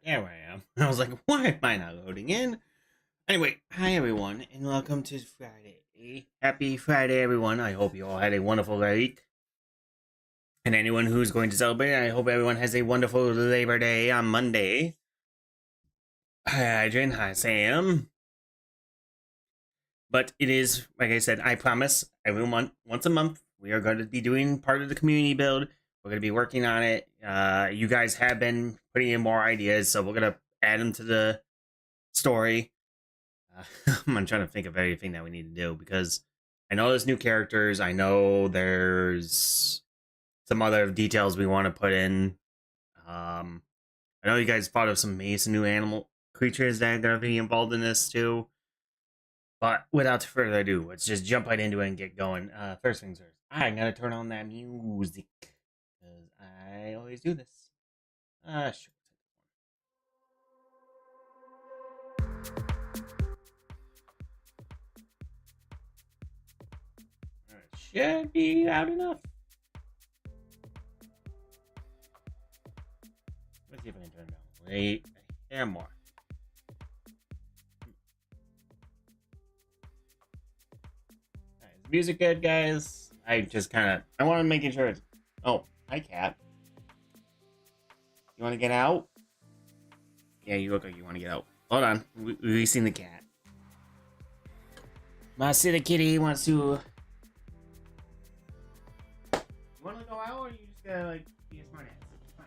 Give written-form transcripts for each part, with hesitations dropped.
There I am. I was like, why am I not loading in? Anyway, hi everyone, and welcome to Friday. Happy Friday, everyone. I hope you all had a wonderful week. And anyone who's going to celebrate, I hope everyone has a wonderful Labor Day on Monday. Hi, Adrian. Hi, Sam. But it is, like I said, I promise every month, once a month, we are going to be doing part of the community build. We're going to be working on it. You guys have been putting in more ideas, so we're going to add them to the story. I'm trying to think of everything that we need to do because I know there's new characters. I know there's some other details we want to put in. I know you guys thought of some new animal creatures that are going to be involved in this too. But without further ado, let's just jump right into it and get going. First things first, I'm going to turn on that music because I always do this. Sure. Should be loud enough. Let's see if I can turn it down. Wait, and more. Alright, is the music good, guys? I want to make sure it's. Oh, hi, cat. You want to get out? Yeah, you look like you want to get out. Hold on, we've seen the cat. My city kitty wants to. You want to go out, or you just gotta like be a smart ass? Fine.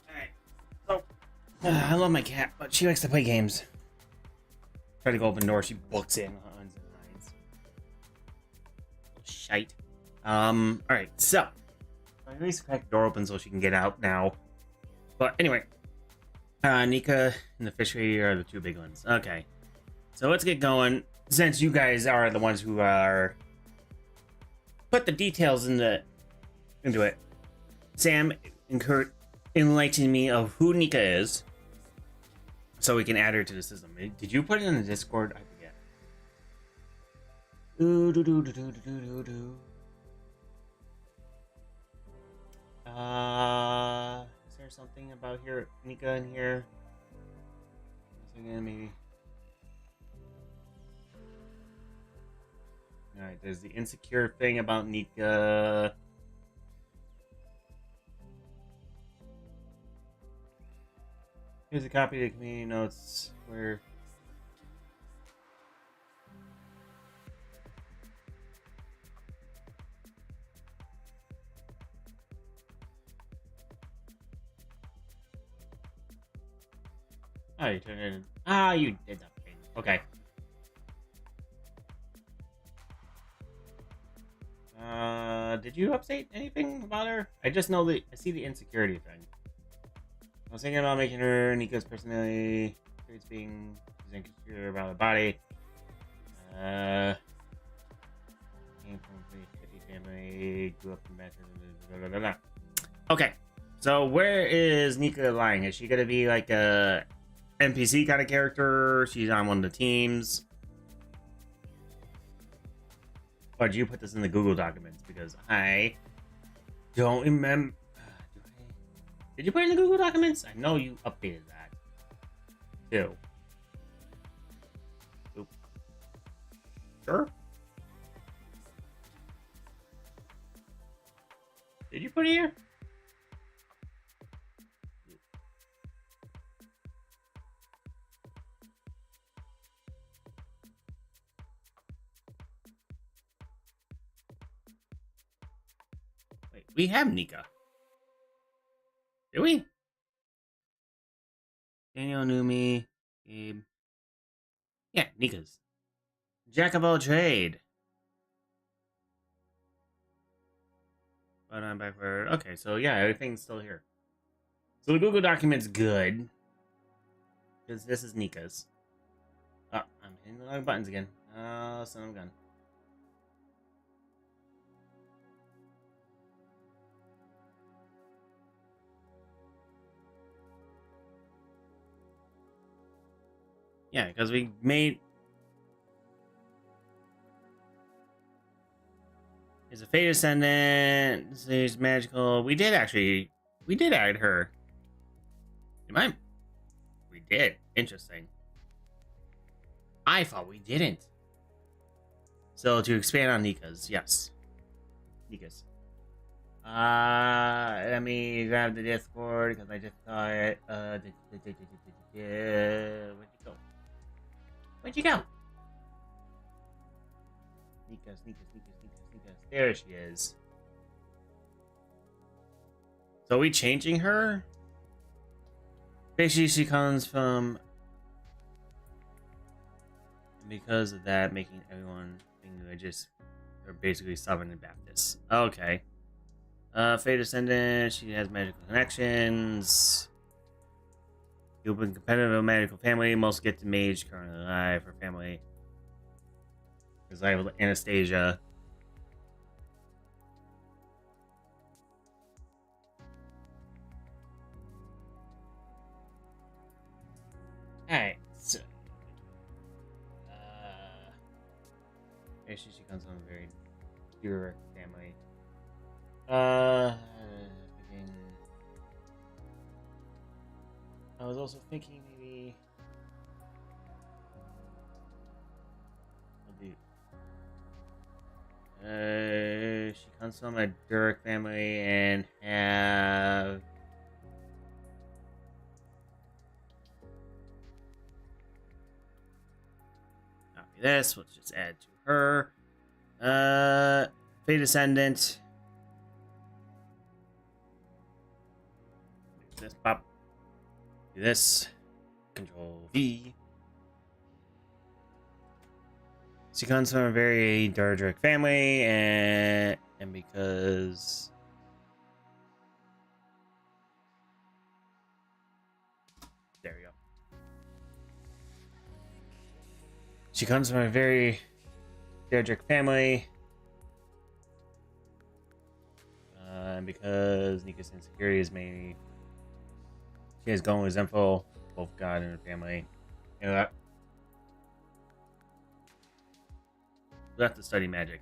Alright. So, I love my cat, but she likes to play games. Try to go open door, she books in. Shite. Alright, so. At least crack the door open so she can get out now. But anyway. Nika and the fish lady are the two big ones. Okay. So let's get going. Since you guys are the ones who are put the details into it. Sam and Kurt enlighten me of who Nika is, so we can add her to the system. Did you put it in the Discord? I forget. Is there something about here, Nika in here? Maybe. Alright, there's the insecure thing about Nika. Here's a copy of the community notes where. Oh, you turned it in. Ah, you did that thing. Okay. Did you update anything about her? I just know that I see the insecurity thing. I was thinking about making her Nika's personality traits being insecure about her body. Came from a 50 family, grew up in Manchester. Okay, so where is Nika lying? Is she gonna be like a NPC kind of character? She's on one of the teams. Or did you put this in the Google documents? Because I don't remember. Did you put it in the Google documents? I know you updated that. Too. Oop. Sure. Did you put it here? Wait, we have Nika. Did we? Daniel knew me. Gabe. Yeah, Nika's. Jack of all trade. But I'm back for. Okay, so yeah, everything's still here. So the Google document's good. Because this is Nika's. Oh, I'm hitting the wrong buttons again. Oh, son of a gun. Yeah, because we made. He's a Fate Ascendant. He's magical. We did add her. We did. Interesting. I thought we didn't. So to expand on Nika's, yes. Nika's. Let me grab the Discord because I just saw it. Where'd you go? Where'd you go? Nika's. There she is. So are we changing her? Basically, she comes from... Because of that, making everyone think religious. They're basically Southern and Baptists. Okay. Fey descendant, she has magical connections. You've been competitive in magical family. Most get to mage currently alive. Her family is liable to Anastasia. Alright, so actually she comes from a very pure family. I was also thinking maybe she comes from a Durek family and have copy this. Let's just add to her. Fey descendant. This pop. Do this. Control V. She comes from a very Dardric family, and because there we go. She comes from a very Dardric family, and because Nika's insecurity is mainly she has gone resentful both God and her family. You know that. We have to study magic.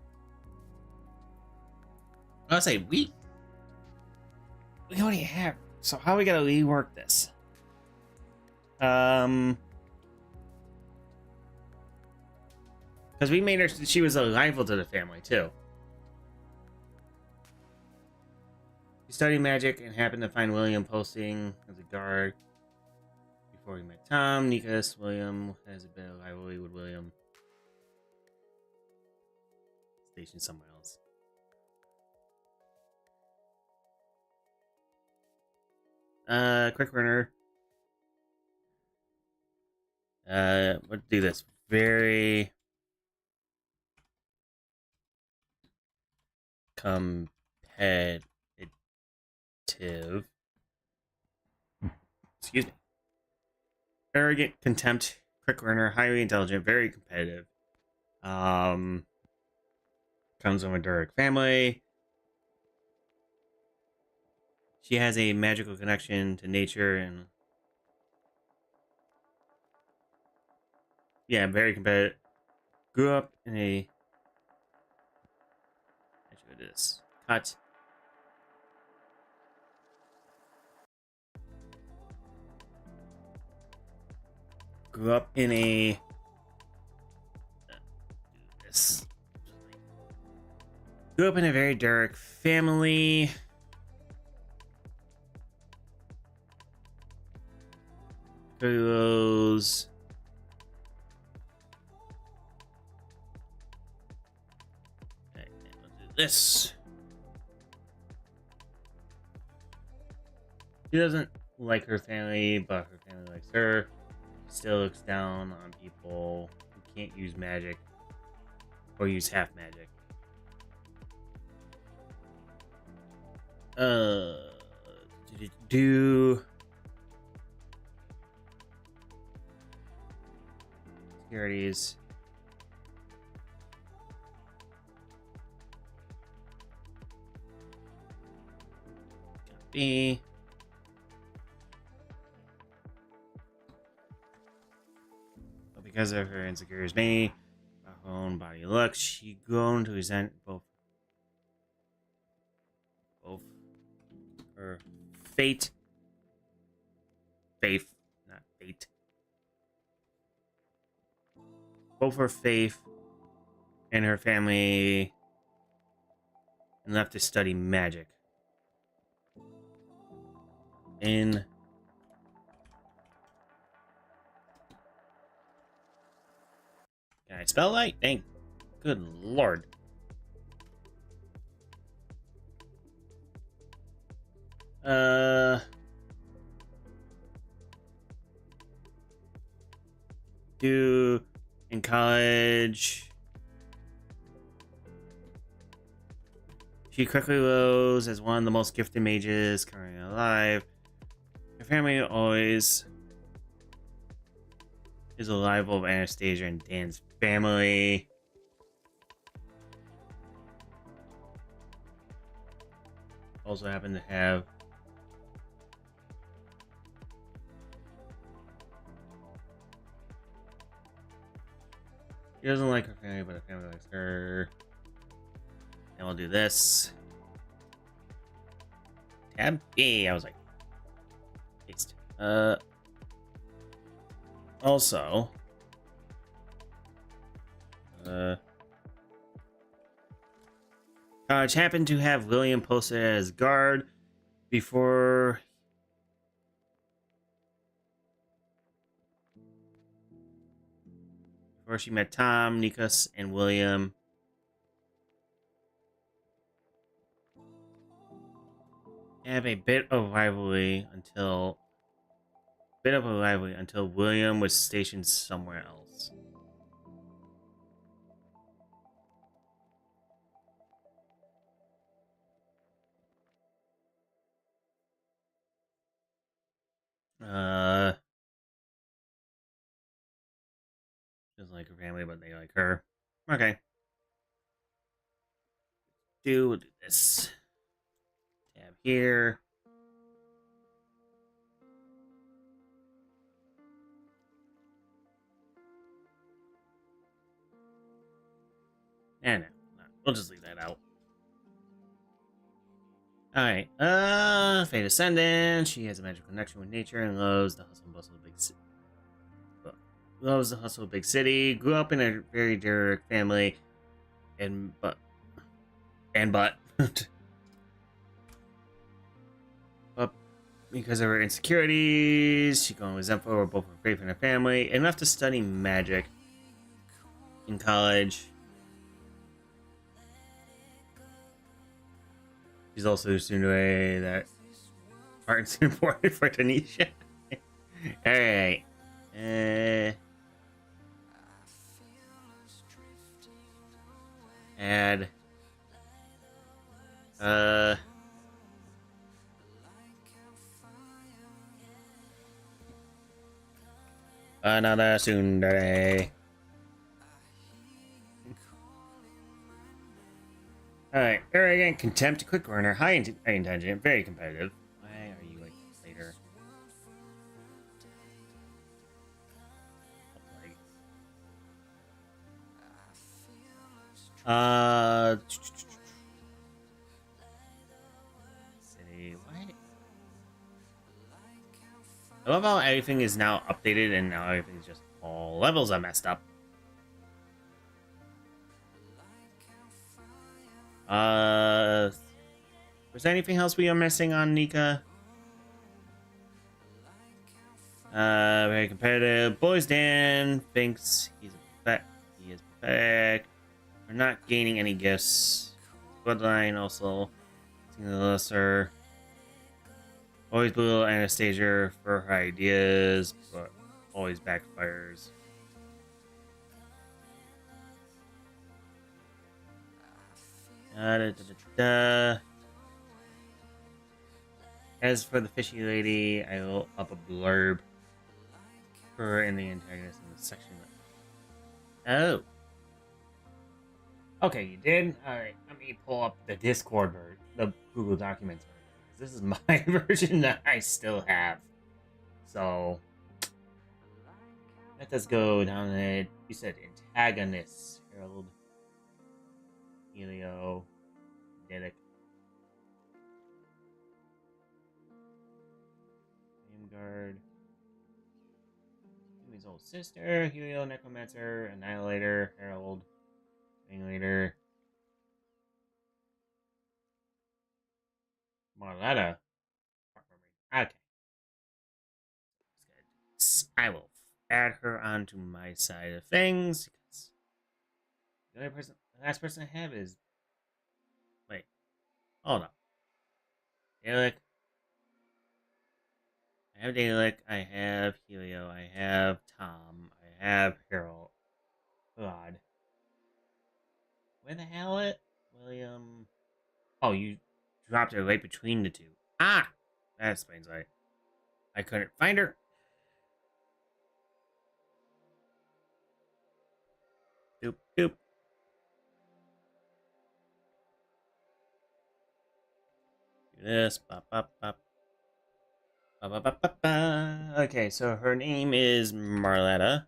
I'll say we already have. So how are we gonna rework this? Because we made her. She was a rival to the family too. She studied magic and happened to find William posting as a guard before he met Tom. Nicholas William has a bit of rivalry with William. Stationed somewhere else. Quick runner. Let's do this. Very competitive. Excuse me. Arrogant, contempt, quick learner, highly intelligent, very competitive. Comes from a Durek family. She has a magical connection to nature and yeah, very competitive. Grew up in a actually it is cut. Grew up in a this. Grew up in a very Durek family. Goes okay, let's do this. She doesn't like her family, but her family likes her. She still looks down on people who can't use magic or use half magic. Do securities. Copy. But because of her insecurities, mainly her own body looks, she grown to resent both her faith, not fate. Both her faith and her family and left to study magic. In Can I spell that? Thank good lord. Do in college. She quickly rose as one of the most gifted mages currently alive. Her family always is a rival of Anastasia and Dan's family. Also happen to have she doesn't like her family, but her family likes her. And we'll do this. Tab B. I was like, paste. Also, college happened to have William posted as guard before she met Tom, Nikas, and William. Have a bit of rivalry until William was stationed somewhere else. Doesn't like her family, but they like her. Okay. We'll do this. Tab here. And no, we'll just leave that out. Alright. Fate Ascendant. She has a magical connection with nature and loves the hustle and bustle of big city. Grew up in a very direct family, but but because of her insecurities, she got resentful over both her faith and her family, and left to study magic in college. She's also assumed away that art's important for Tanisha. Alright. Add. Another tsundere. Alright, arrogant, contempt, quick learner, high intelligent, very competitive. Why are you like later? City, what? I love how everything is now updated and now everything's just all levels are messed up. Was there anything else we are missing on Nika? Very competitive. Boys Dan thinks he is pathetic. We're not gaining any gifts. Bloodline also seeing the lesser. Always belittle Anastasia for her ideas, but always backfires. As for the fishy lady, I will up a blurb for her and the antagonist in the section. Oh. Okay, you did? Alright, let me pull up the Discord version, the Google Documents version. This is my version that I still have. So, let us go down it. You said antagonists. Harold, Helio, Dedek, Nameguard, his old sister, Helio, Necromancer, Annihilator, Harold, Ringleader. Marletta. Okay. I will add her onto my side of things. Because the last person I have is. Wait, hold on. Dalek. I have Dalek. I have Helio. I have Tom. I have Harold. God. Where the hell it? William. Oh, you dropped her right between the two. Ah! That explains why. I couldn't find her. Doop, doop. Do this. Bop, bop, bop. Bop, bop, bop, bop, bop. Okay, so her name is Marletta.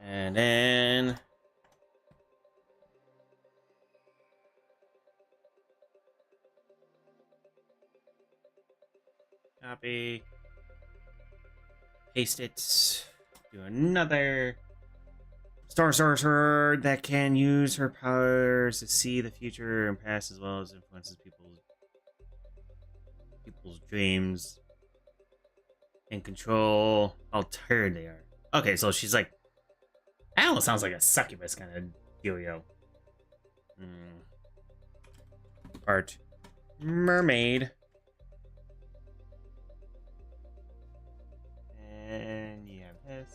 And then copy, paste it, do another star sorcerer that can use her powers to see the future and past as well as influences people's dreams and control how tired they are. Okay, so she's like, that almost sounds like a succubus kind of dealio. Art mermaid. And you have this.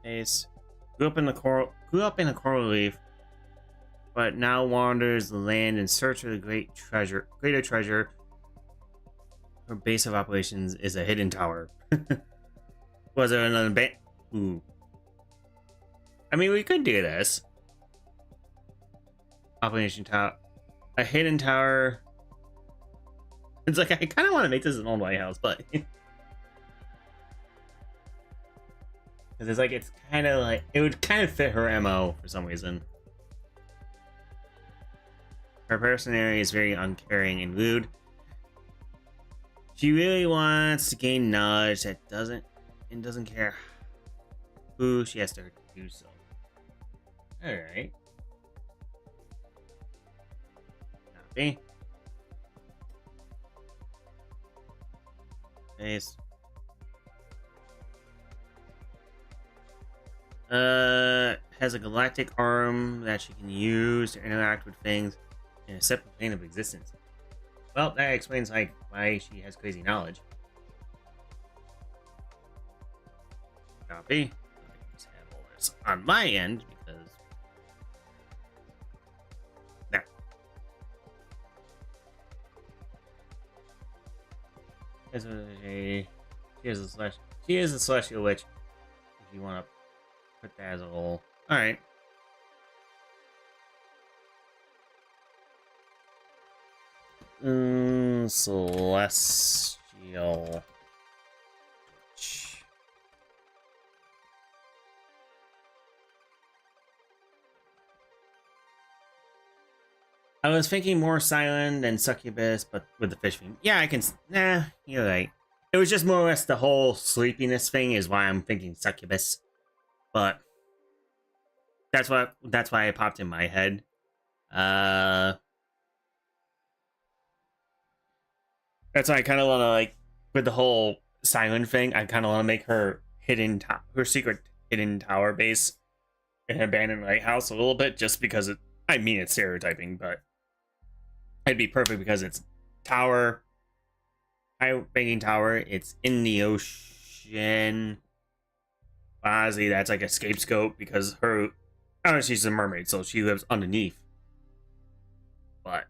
Ace. Grew up in a coral reef, but now wanders the land in search of the greater treasure. Her base of operations is a hidden tower. Was there another band? Ooh. I mean, we could do this. Operation tower. A hidden tower. It's like, I kind of want to make this an old White House, but... Because it's like, it's kind of like... It would kind of fit her MO for some reason. Her personality is very uncaring and rude. She really wants to gain knowledge that doesn't care who she has to do so. Alright. Copy. Nice. Has a galactic arm that she can use to interact with things in a separate plane of existence. Well, that explains like why she has crazy knowledge. Copy. Just have all this on my end because there. She is a celestial witch. If you want to put that as a whole. All right. Celestial. I was thinking more silent than succubus, but with the fish theme. Yeah, I can. Nah, you're right. It was just more or less the whole sleepiness thing is why I'm thinking succubus. But that's why it popped in my head. That's why I kind of want to like with the whole silent thing. I kind of want to make her her secret hidden tower base in an abandoned lighthouse a little bit, just because it. I mean, it's stereotyping, but it'd be perfect because it's tower, high banking tower. It's in the ocean. Honestly, that's like a scapegoat because she's a mermaid, so she lives underneath. But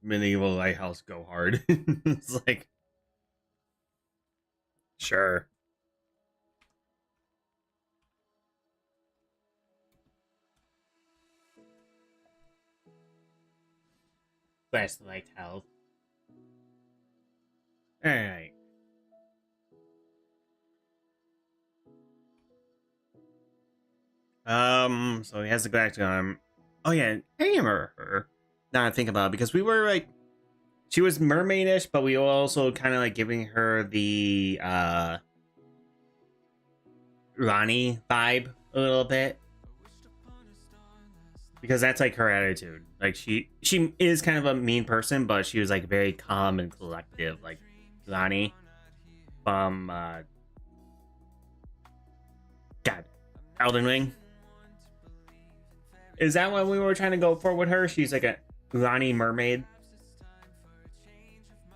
medieval lighthouse go hard. It's like sure. Best lighthouse. Alright. So he has the galactic arm. Oh yeah, I remember her. Now I think about it, because we were like, she was mermaidish, but we were also kind of like giving her the Ronnie vibe a little bit, because that's like her attitude. Like she is kind of a mean person, but she was like very calm and collective, like Ronnie from God, Elden Ring. Is that what we were trying to go for with her? She's like a Ronnie mermaid.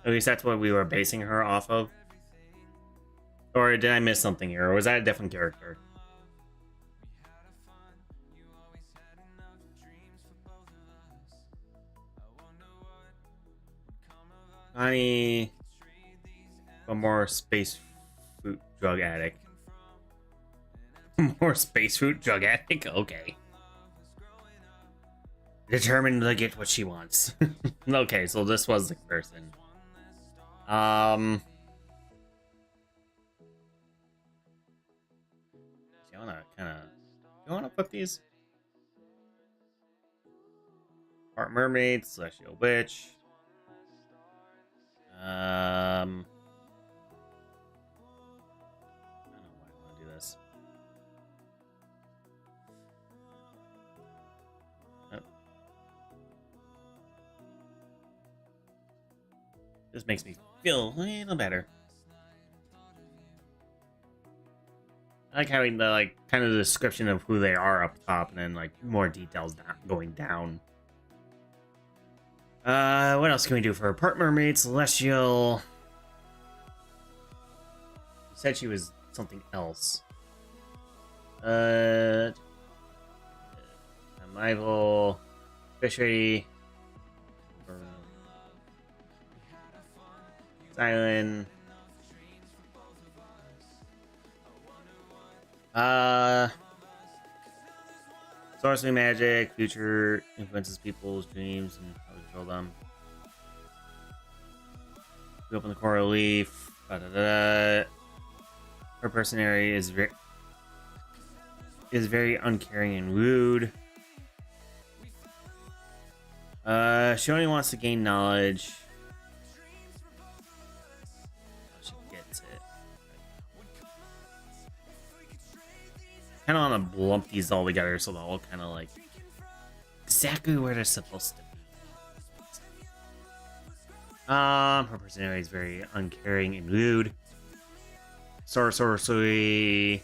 At least that's what we were basing her off of. Or did I miss something here? Or was that a different character? Ronnie, a more space fruit drug addict. More space fruit drug addict? Okay. Determined to get what she wants. Okay, so this was the person. I wanna kind of. You wanna put these? Part mermaid, celestial witch. I don't know why I want to do this. Oh. This makes me feel a little better. I like having the like kind of the description of who they are up top, and then like more details going down. What else can we do for her? Part mermaid, celestial. Said she was something else. Rival, fishery, silent. Sorcery magic, future influences people's dreams and how to control them. We open the coral leaf. Her personality is very uncaring and rude. She only wants to gain knowledge. She gets it. Kind of want to lump these all together so they're all kind of like exactly where they're supposed to be. Her personality is very uncaring and rude. Sorcery.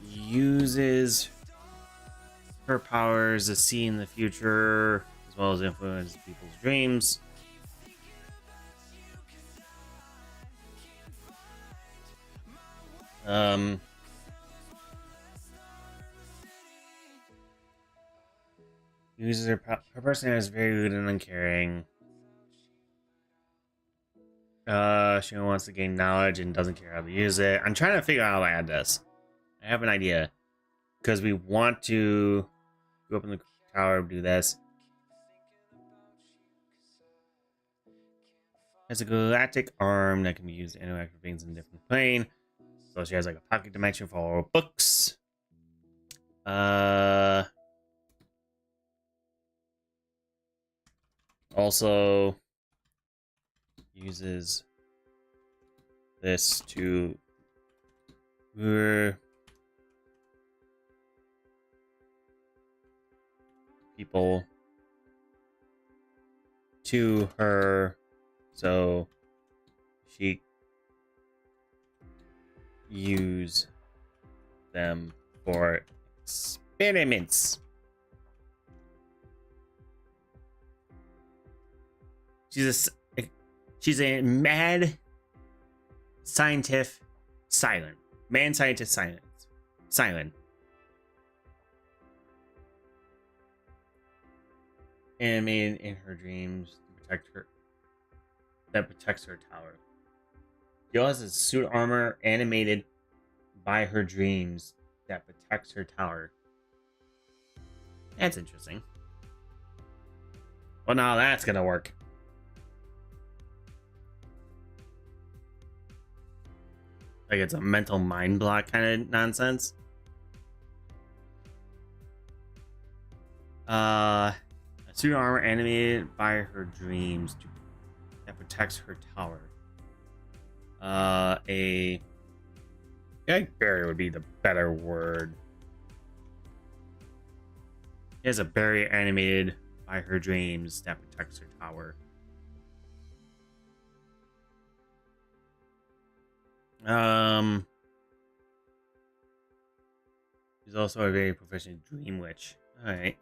Uses her powers to see in the future, as well as influence people's dreams. Uses her personality is very rude and uncaring. She wants to gain knowledge and doesn't care how to use it. I'm trying to figure out how to add this. I have an idea. Because we want to go up in the tower, do this. Has a galactic arm that can be used to interact with things in a different plane. So she has like a pocket dimension for all her books. Also uses this to lure people to her so she use them for experiments. She's a mad scientist silent. Man scientist silent. Animated in her dreams to protect her. That protects her tower. She also has suit armor animated by her dreams that protects her tower. That's interesting. Well, now that's gonna work. Like it's a mental mind block kind of nonsense. A suit of armor animated by her dreams that protects her tower. A gag barrier would be the better word. She has a barrier animated by her dreams that protects her tower. She's also a very proficient dream witch. All right.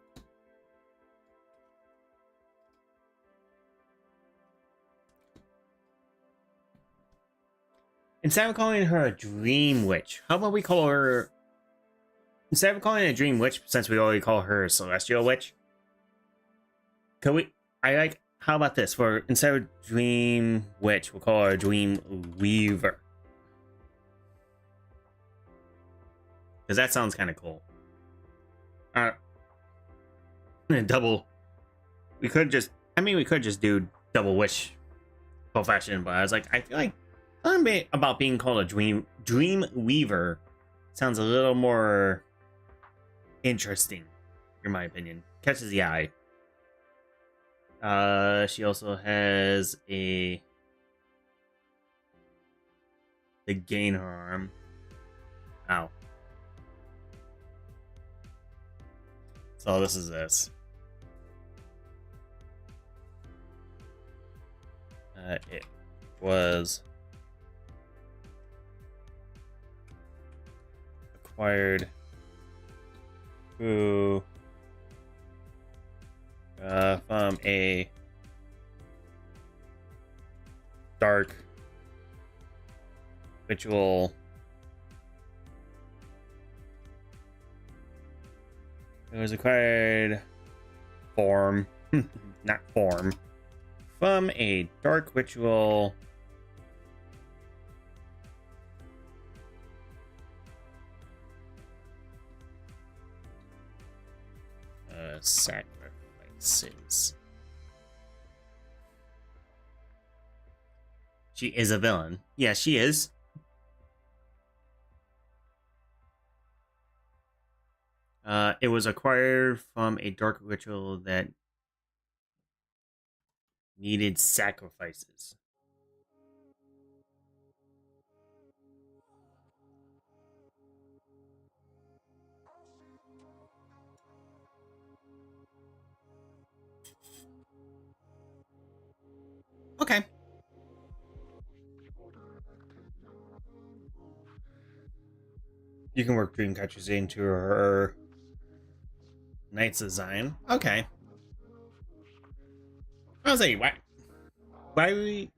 Instead of calling her a dream witch, how about we call her... Instead of calling her a dream witch, since we already call her a celestial witch, could we... How about this? For instead of dream witch, we'll call her a dream weaver. Because that sounds kind of cool. Double... We could just... I mean, we could just do double witch profession, but I was like, I feel like something about being called a dream weaver sounds a little more interesting, in my opinion. Catches the eye. She also has the gain her arm. Ow. So this is this. It was acquired through from a dark ritual. It was acquired form, not form, from a dark ritual sacrifices. She is a villain. Yeah, she is. It was acquired from a dark ritual that needed sacrifices. Okay. You can work Dreamcatchers into her Knight's design. Okay. I was like, why we?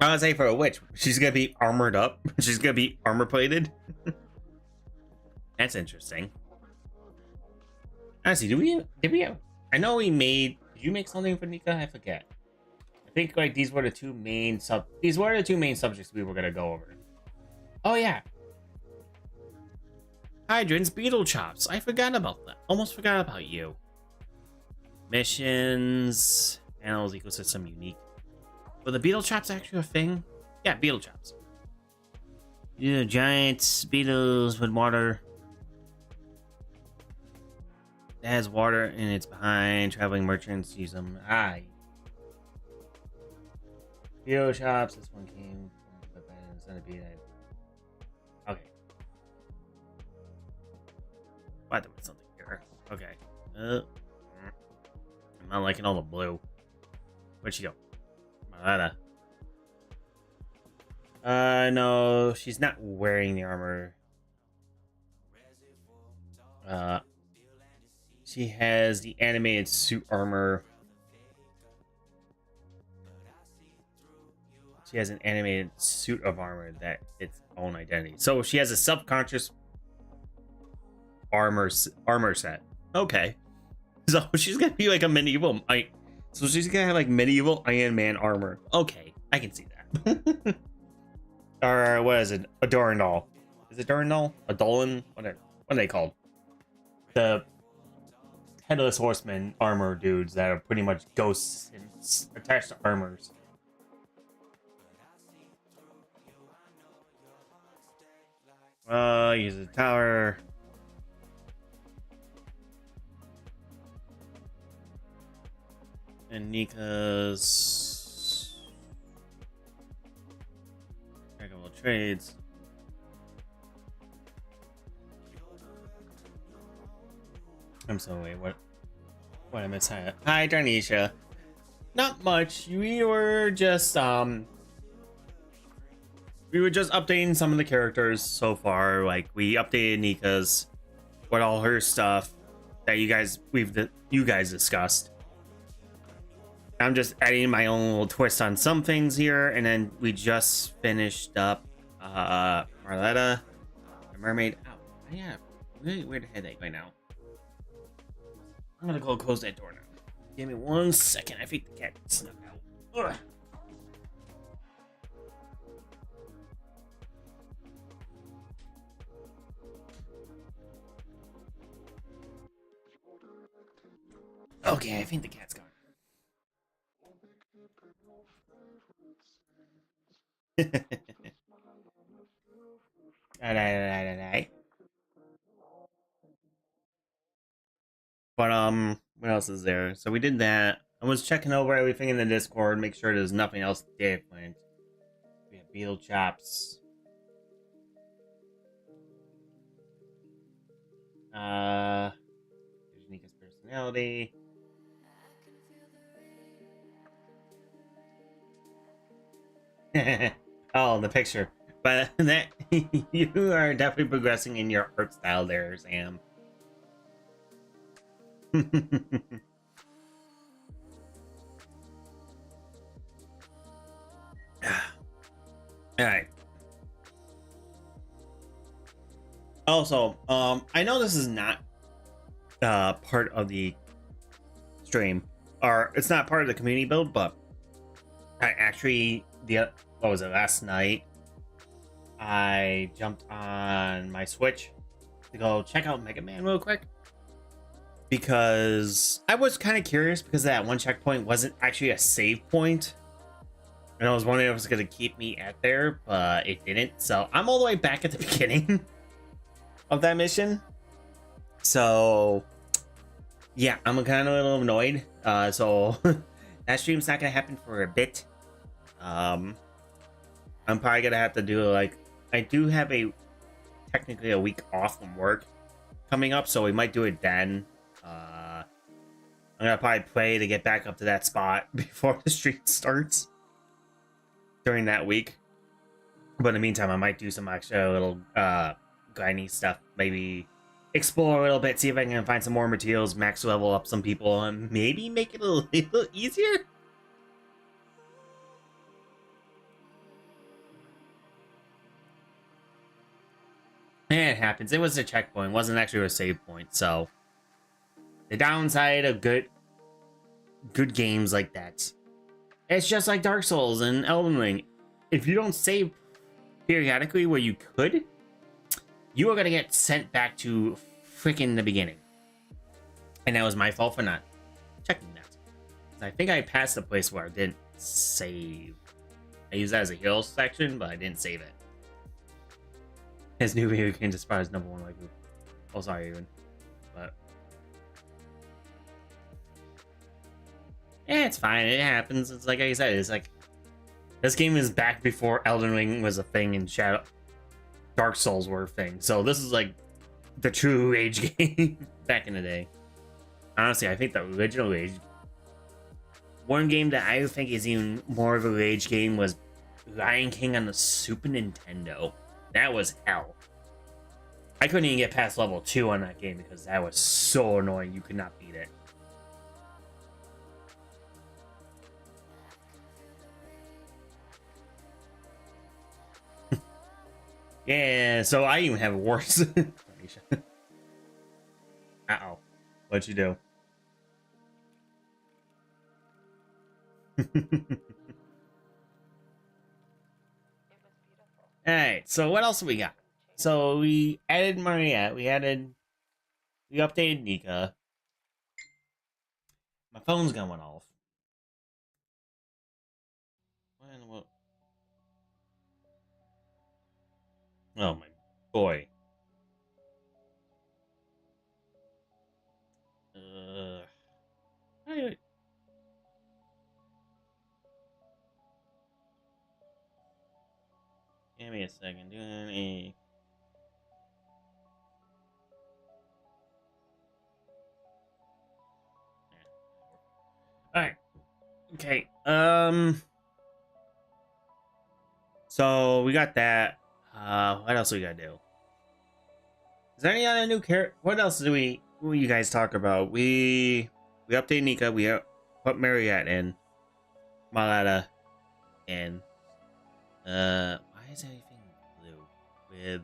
I was say for a witch, she's gonna be armored up. She's gonna be armor plated. That's interesting. Honestly, did we have? I know we made. Did you make something for Nika? I forget. I think like these were the two main subjects we were gonna go over. Oh yeah. Hydrants, beetle chops. I forgot about that. Almost forgot about you. Missions, animals, ecosystem, unique. Were the beetle chops actually a thing? Yeah, beetle chops. Yeah, giants, beetles with water. It has water and it's behind. Traveling merchants use them. Beetle chops. This one came from the centipede. Okay. Why there was something here? Okay. I'm not liking all the blue. Where'd she go? Marada. No, she's not wearing the armor. She has the animated suit armor. She has an animated suit of armor that its own identity. So she has a subconscious armor set. Okay. So she's gonna be like a medieval. So she's gonna have like medieval Iron Man armor. Okay, I can see that. Or what is it? A Durandal. Is it Durandal? A Dolan? What are they called? The headless horseman armor dudes that are pretty much ghosts and attached to armors. Use the tower. And Nika's Dragonball trades. I'm sorry, what I missed? Hi, Darnisha. Not much. We were just updating some of the characters so far. Like we updated Nika's with all her stuff that you guys discussed. I'm just adding my own little twist on some things here, and then we just finished up Marletta, the mermaid. Oh, yeah, really weird headache right now. I'm gonna go close that door now. Give me 1 second. I think the cat snuck out. Ugh. Okay, I think the cat's gone. But what else is there? So we did that. I was checking over everything in the Discord, make sure there's nothing else different. We have beetle chops. There's Nika's personality. Oh, the picture. But that you are definitely progressing in your art style there, Sam. Alright. Also, I know this is not part of the stream, or it's not part of the community build, but I actually what was it, last night I jumped on my Switch to go check out Mega Man real quick because I was kind of curious because that one checkpoint wasn't actually a save point, and I was wondering if it was going to keep me at there, but it didn't. So I'm all the way back at the beginning of that mission. So yeah, I'm kind of a little annoyed. So that stream's not gonna happen for a bit. I'm probably gonna have to do, like, I do have technically a week off from work coming up, so we might do it then. I'm gonna probably pray to get back up to that spot before the stream starts during that week. But in the meantime, I might do some extra little grindy stuff. Maybe explore a little bit, see if I can find some more materials, max level up some people, and maybe make it a little easier. And it happens. It was a checkpoint. It wasn't actually a save point. So the downside of good games like that, it's just like Dark Souls and Elden Ring. If you don't save periodically where you could, you are going to get sent back to freaking the beginning. And that was my fault for not checking that. I think I passed the place where I didn't save. I used that as a heal section, but I didn't save it. His new video game despise #1 like. Oh, sorry, even. But yeah, it's fine. It happens. It's like I said. It's like this game is back before Elden Ring was a thing and Dark Souls were a thing. So this is like the true rage game back in the day. Honestly, I think the original rage. One game that I think is even more of a rage game was Lion King on the Super Nintendo. That was hell. I couldn't even get past level 2 on that game because that was so annoying. You could not beat it. Yeah, so I even have worse. Uh-oh. What'd you do? Alright, so what else we got? So we added Mariette, we updated Nika. My phone's going off. What in the world? Oh my boy. Uh, I- give me a second. Doing a. Alright. Okay. So we got that. What else we gotta do? Is there any other new character? What else do you guys talk about? We updated Nika. We put Mariette in. Malata in. Why is everything blue? With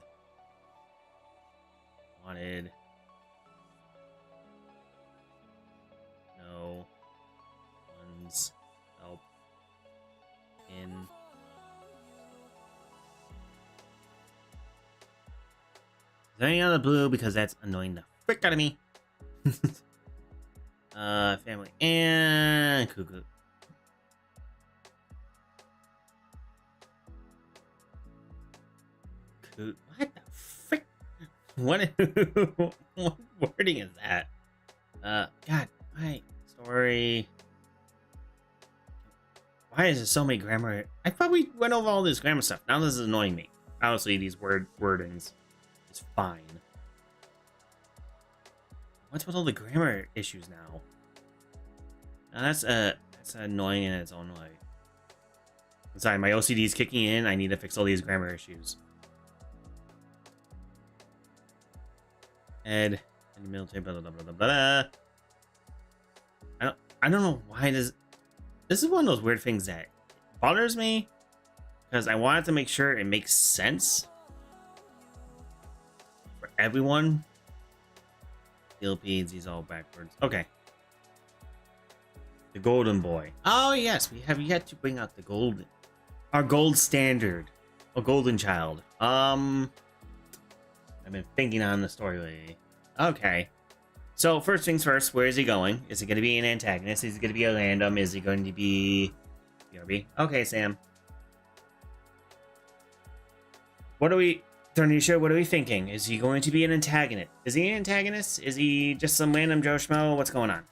wanted. No one's help in. Is there any other blue? Because that's annoying the frick out of me. Family and cuckoo. What the frick? What? What wording is that? God, my story. Why is there so many grammar? I probably went over all this grammar stuff. Now this is annoying me. Honestly, these wordings is fine. What's with all the grammar issues now? Now that's annoying in its own way. I'm sorry, my OCD is kicking in. I need to fix all these grammar issues. Ed in the military, blah blah blah blah blah. I don't know why this is one of those weird things that bothers me because I wanted to make sure it makes sense for everyone. Philippines, he's all backwards. Okay. The golden boy. Oh yes, we have yet to bring out our gold standard, a golden child. I've been thinking on the story lately. Okay. So, first things first, where is he going? Is he going to be an antagonist? Is he going to be a random? Is he going to be... BRB? Okay, Sam. Tarnisha, what are we thinking? Is he going to be an antagonist? Is he an antagonist? Is he just some random Joe Schmo? What's going on?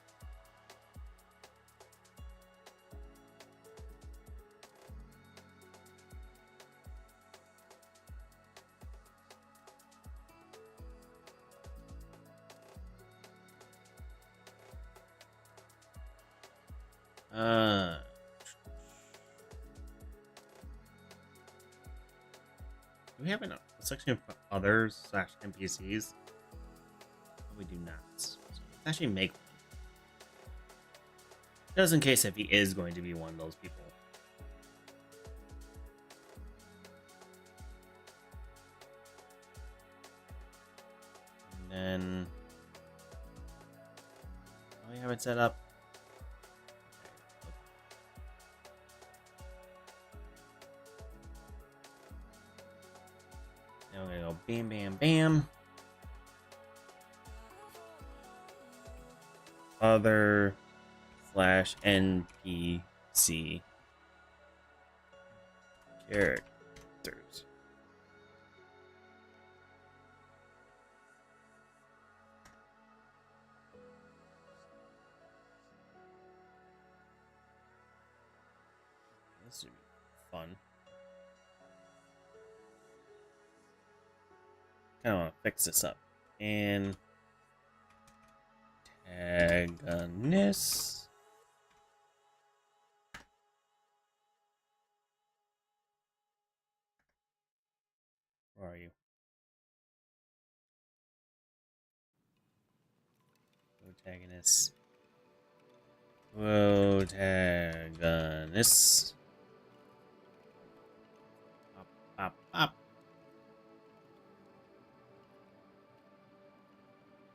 Do we have a section for others / NPCs? We do not. So let's actually make one. Just in case if he is going to be one of those people. And then... oh, we have it set up. Now we're gonna go bam, bam, bam. Other / NPC characters. This should be fun. Kind of want to fix this up. And antagonist. Where are you? Protagonist. Protagonist. Up, up, up.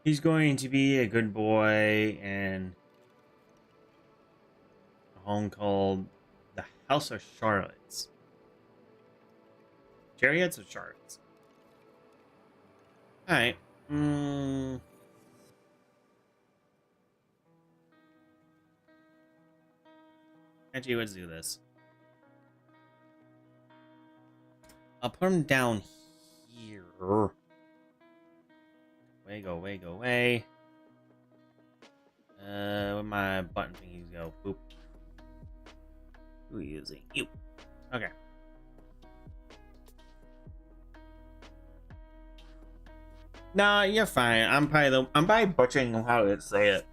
He's going to be a good boy in a home called the House of Charlottes. Chariots or sharks? Alright. Actually, let's do this. I'll put him down here. Way, go, way, go, way. Where my button thingies go? Boop. Who are you using? You. Okay. Nah, you're fine. I'm probably butchering how to say it.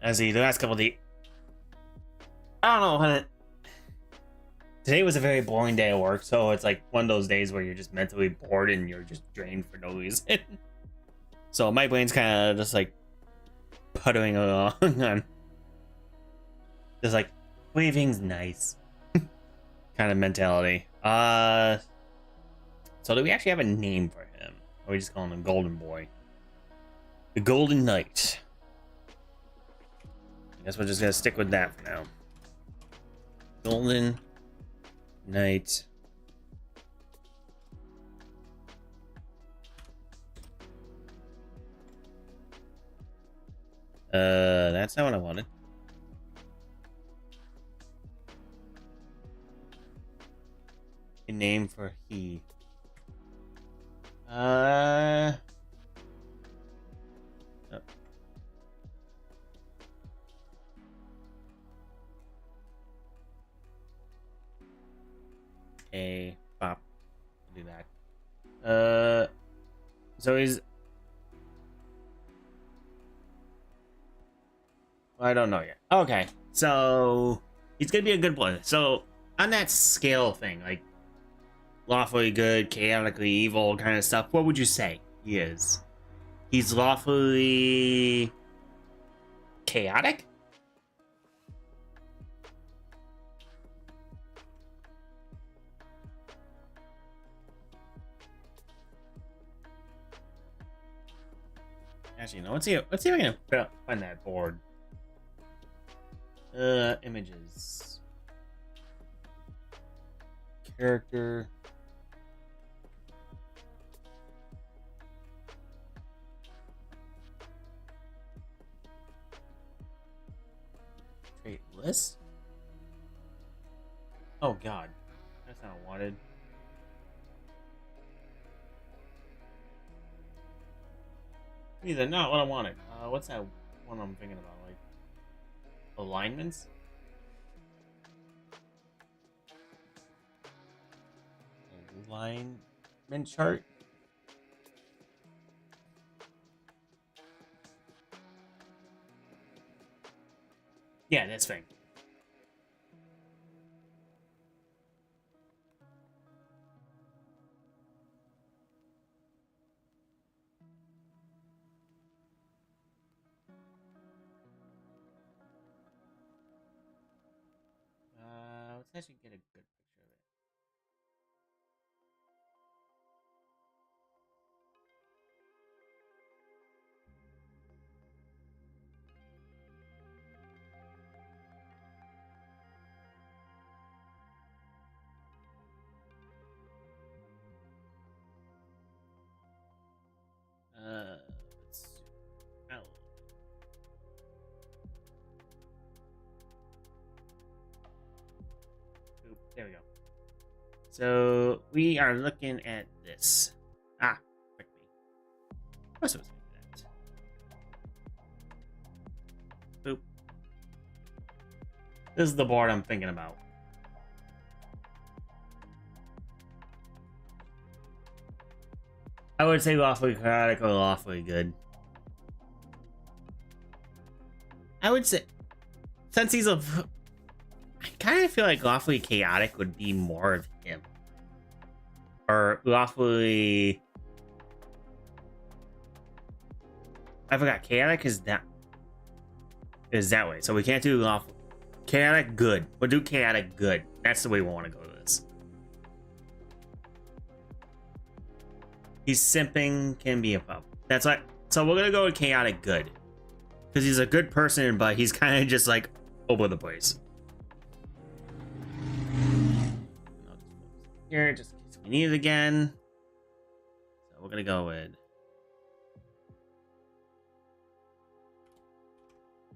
As the last couple of days. I don't know when it. Today was a very boring day at work, so it's like one of those days where you're just mentally bored and you're just drained for no reason. So my brain's kind of just like puttering along on just like waving's nice kind of mentality. So do we actually have a name for him? Or are we just calling him Golden Boy? The Golden Knight. I guess we're just gonna stick with that for now. Golden Knight. That's not what I wanted. A name for he. Oh. A pop. Do that. So he's. I don't know yet. Okay, so he's gonna be a good boy. So on that scale thing, like lawfully good, chaotically evil kind of stuff, what would you say he is? He's lawfully chaotic? Actually, no. Let's see if I can find that board. Images. Character. Trait list? Oh god. That's not wanted. These are not what I wanted. What's that one I'm thinking about? Like alignments? Alignment chart? Yeah, this thing. Let's actually get a good picture of it. Let's see. Oh. Oop, there we go. So we are looking at this. Ah, frick me. I was supposed to do that. Boop. This is the board I'm thinking about. I would say lawfully chaotic or lawfully good. I would say, since he's a... I kind of feel like lawfully chaotic would be more of him. Or lawfully... I forgot, chaotic is that way. So we can't do lawful. Chaotic good. We'll do chaotic good. That's the way we want to go to this. He's simping, can be a pup. That's like, so we're gonna go with chaotic good. Because he's a good person, but he's kind of just like over the place. here just in case we need it again. So we're gonna go with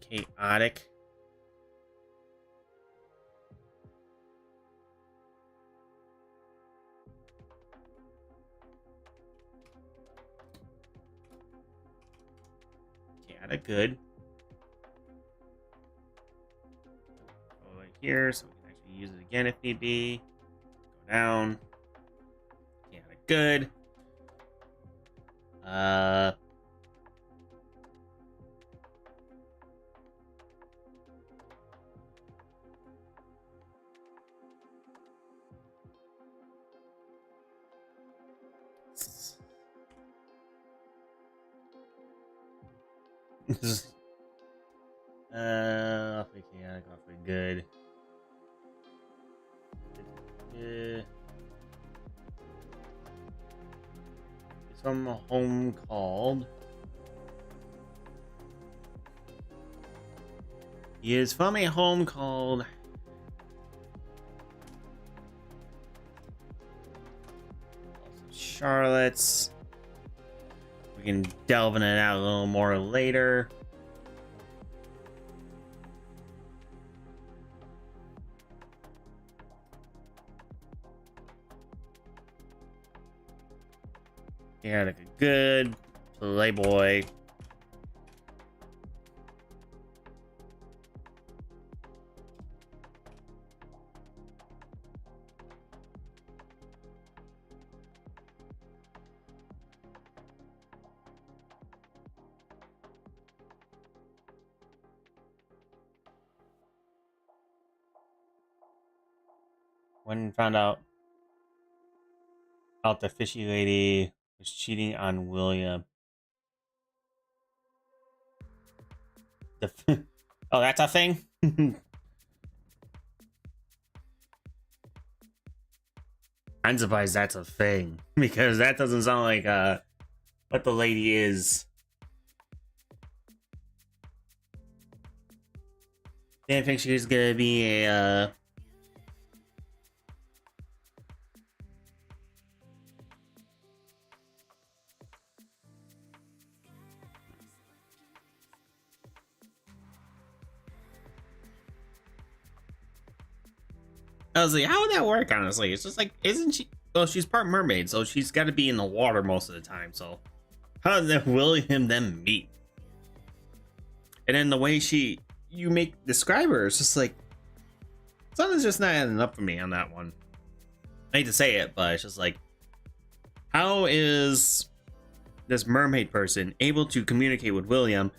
chaotic. Chaotic good. Go right here so we can actually use it again if need be. Go down. Chaotic good. Awfully chaotic, awfully good. It's from a home called. He is from a home called. Charlotte's. We can delve in it out a little more later. Yeah, like a good playboy. When found out the fishy lady was cheating on William. Oh, that's a thing? I'm surprised that's a thing. Because that doesn't sound like what the lady is. Didn't think she was gonna be a I was like, how would that work, honestly? It's just like, isn't she? Well, she's part mermaid, so she's got to be in the water most of the time. So, how does William them meet? And then the way you describe her, it's just like, something's just not adding up for me on that one. I hate to say it, but it's just like, how is this mermaid person able to communicate with William,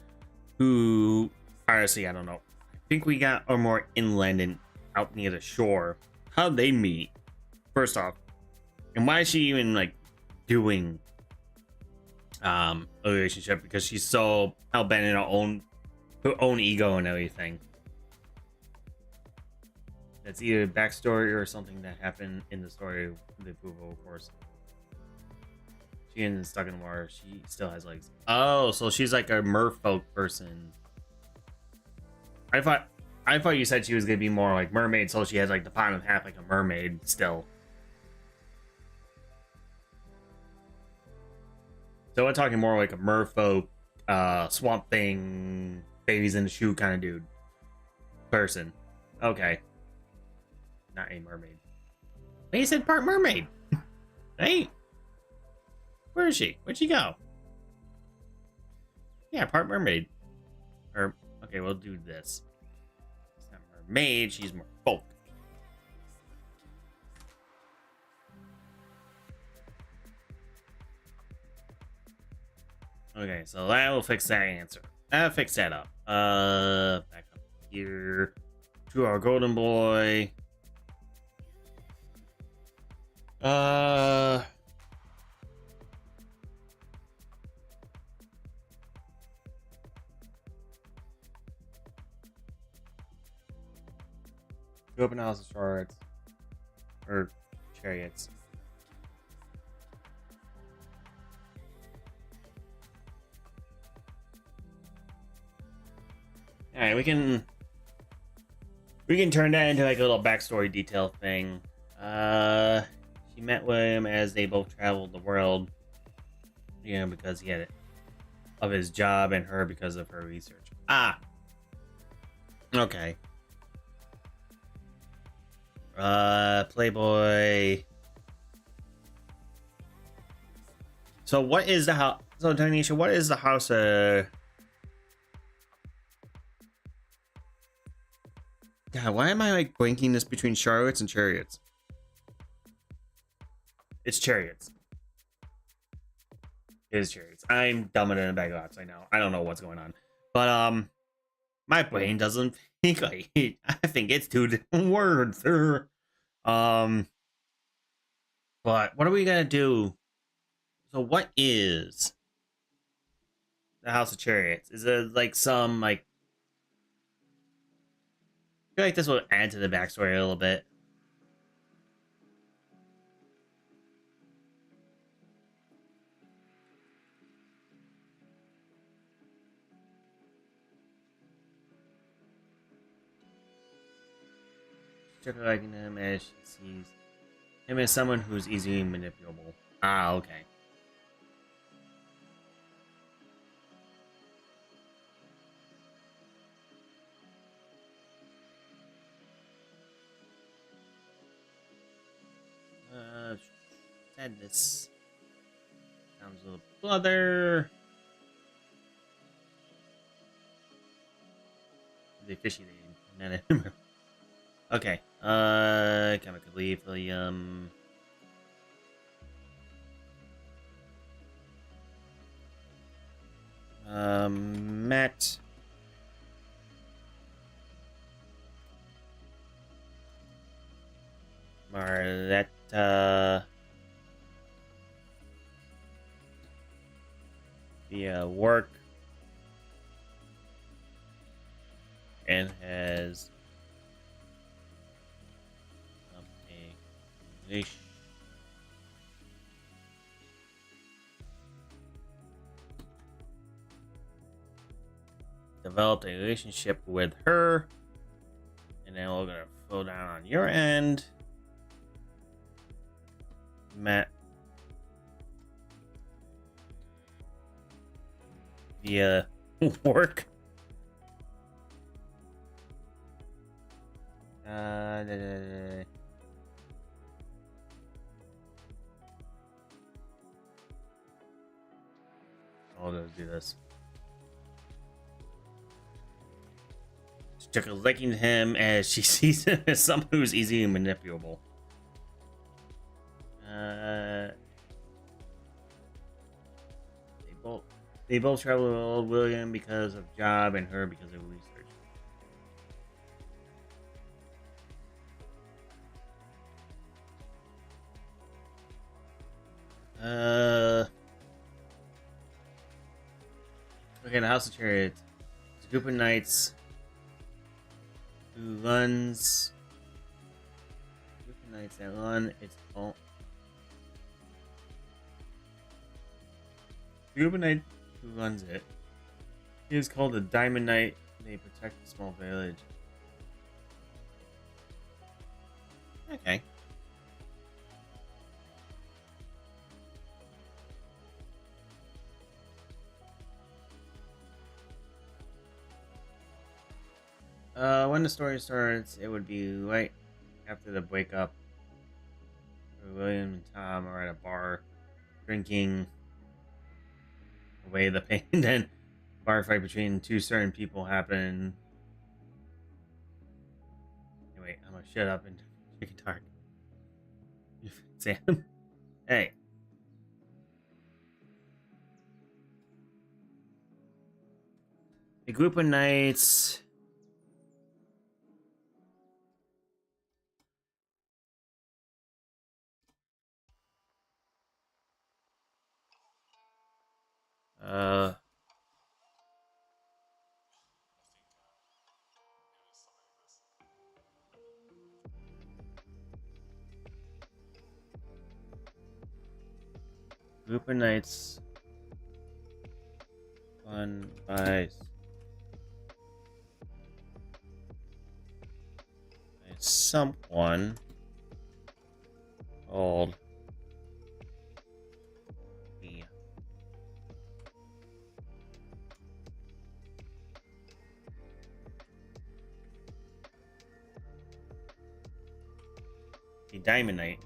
who, honestly, I don't know. I think we got are more inland and out near the shore. How'd they meet? First off, and why is she even like doing a relationship? Because she's so hell-bent in her own ego and everything. That's either backstory or something that happened in the story of the approval, of course. She isn't stuck in the water. She still has legs. Oh, so she's like a merfolk person. I thought you said she was gonna be more like mermaid, so she has like the bottom half like a mermaid still. So we're talking more like a merfolk, swamp thing, babies in the shoe kind of dude. Person. Okay. Not a mermaid. They said part mermaid. Hey. Where is she? Where'd she go? Yeah, part mermaid. Or, okay, we'll do this. She's not mermaid, she's more folk. Okay, so that will fix that answer. That'll fix that up. Back up here to our golden boy. Open house of chariots. Or chariots. Alright, we can turn that into like a little backstory detail thing. met William as they both traveled the world, because he had it of his job, and her because of her research. Ah, okay. Playboy. So what is the house? So Tanisha, what is the house? God, why am I like blinking this between chariots and chariots? It's chariots. It is chariots. I'm dumber than a bag of ox. I know. I don't know what's going on, but my brain doesn't think like it. I think it's two different words. Um, but what are we gonna do? So what is the House of Chariots? Is it like some like? I feel like this will add to the backstory a little bit. Liking him as she sees him as someone who's easily manipulable. Ah, okay. Sadness. Sounds a little brother. The fishy name. Okay. Chemically, William. Matt. Marletta. Via work. And has a developed a relationship with her, and then we're gonna flow down on your end, Matt, via work. I'll just do this. Chuck is liking him as she sees him as someone who's easy and manipulable. They both travel with old William because of job and her because of research. Okay, the House of Chariots. It's a group of knights who runs. A group of knights that run its own. The group of knights who runs it. He is called the Diamond Knight. They protect a small village. Okay. When the story starts, it would be right after the breakup. William and Tom are at a bar drinking away the pain. Then bar fight between two certain people happen. Anyway, I'm gonna shut up and take a dark. Sam. Hey. A group of knights. Group of knights run by someone called Diamond Knight.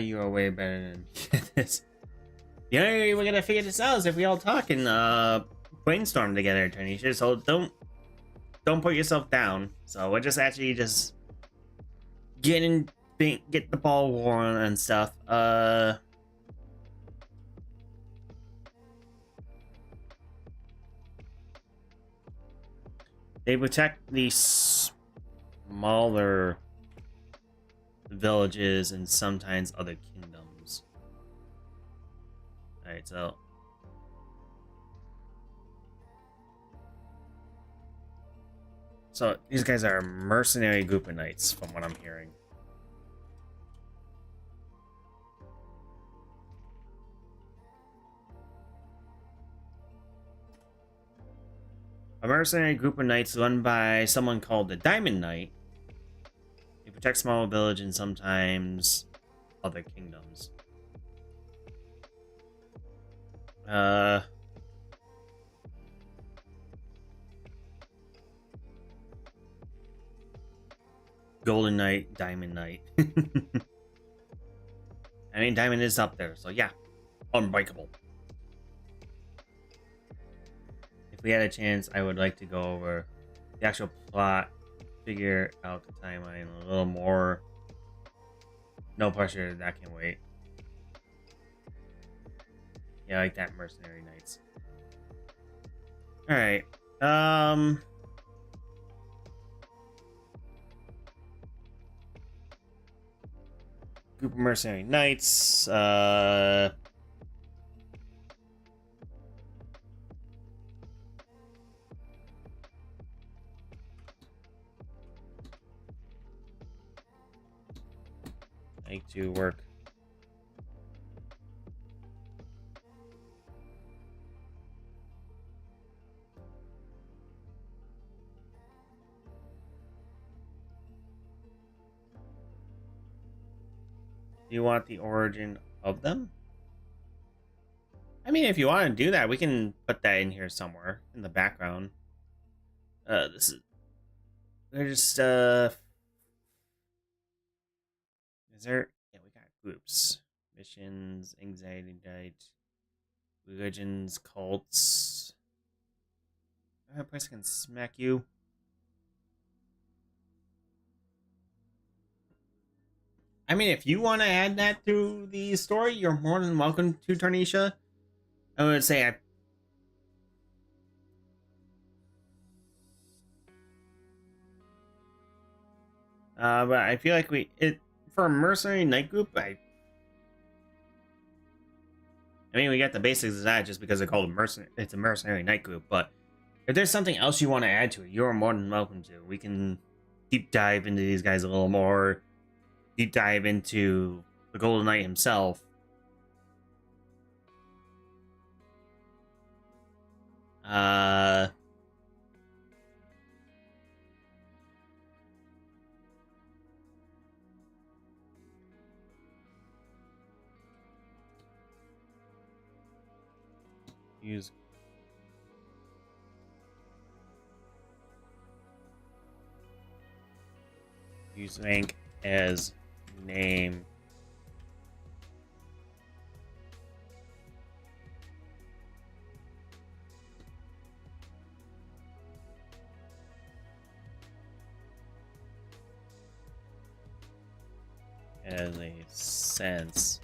You are way better than this. The only way we're gonna figure this out is if we all talk and brainstorm together, Tanisha. So don't put yourself down. So we're just actually just get the ball rolling and stuff. They protect the smaller villages and sometimes other kingdoms. Alright, so these guys are a mercenary group of knights, from what I'm hearing. A mercenary group of knights run by someone called the Diamond Knight. They protect small villages and sometimes other kingdoms. Golden Knight, Diamond Knight. I mean, Diamond is up there, so yeah. Unbreakable. If we had a chance, I would like to go over the actual plot, figure out the timeline a little more. No pressure, that can wait. Yeah, I like that, Mercenary Knights. Alright, group of Mercenary Knights, like to work. Do you want the origin of them? I mean, if you want to do that, we can put that in here somewhere in the background. This is... We're just, is there... Yeah, we got groups. Missions, anxiety diet, religions, cults. A person can smack you. I mean, if you want to add that to the story, you're more than welcome to, Tarnisha. I would say but I feel like for a mercenary knight group, I mean, we got the basics of that just because they're called it's a mercenary knight group, but if there's something else you want to add to it, you're more than welcome to. We can deep dive into these guys a little more, deep dive into the Golden Knight himself. Use rank as name. As a sense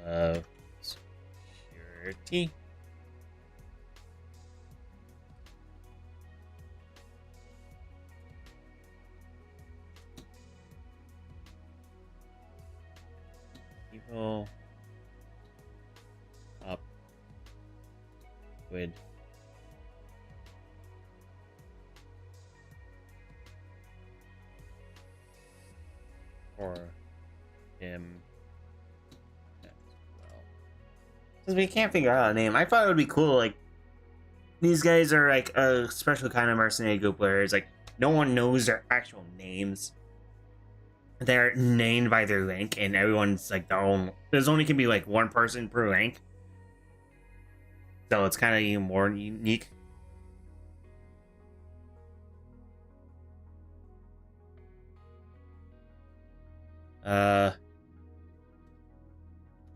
of security. People up with for him as well. Because we can't figure out a name. I thought it would be cool, like, these guys are like a special kind of mercenary group where it's like no one knows their actual names. They're named by their rank, and everyone's like their own. There's only can be like one person per rank. So it's kind of even more unique.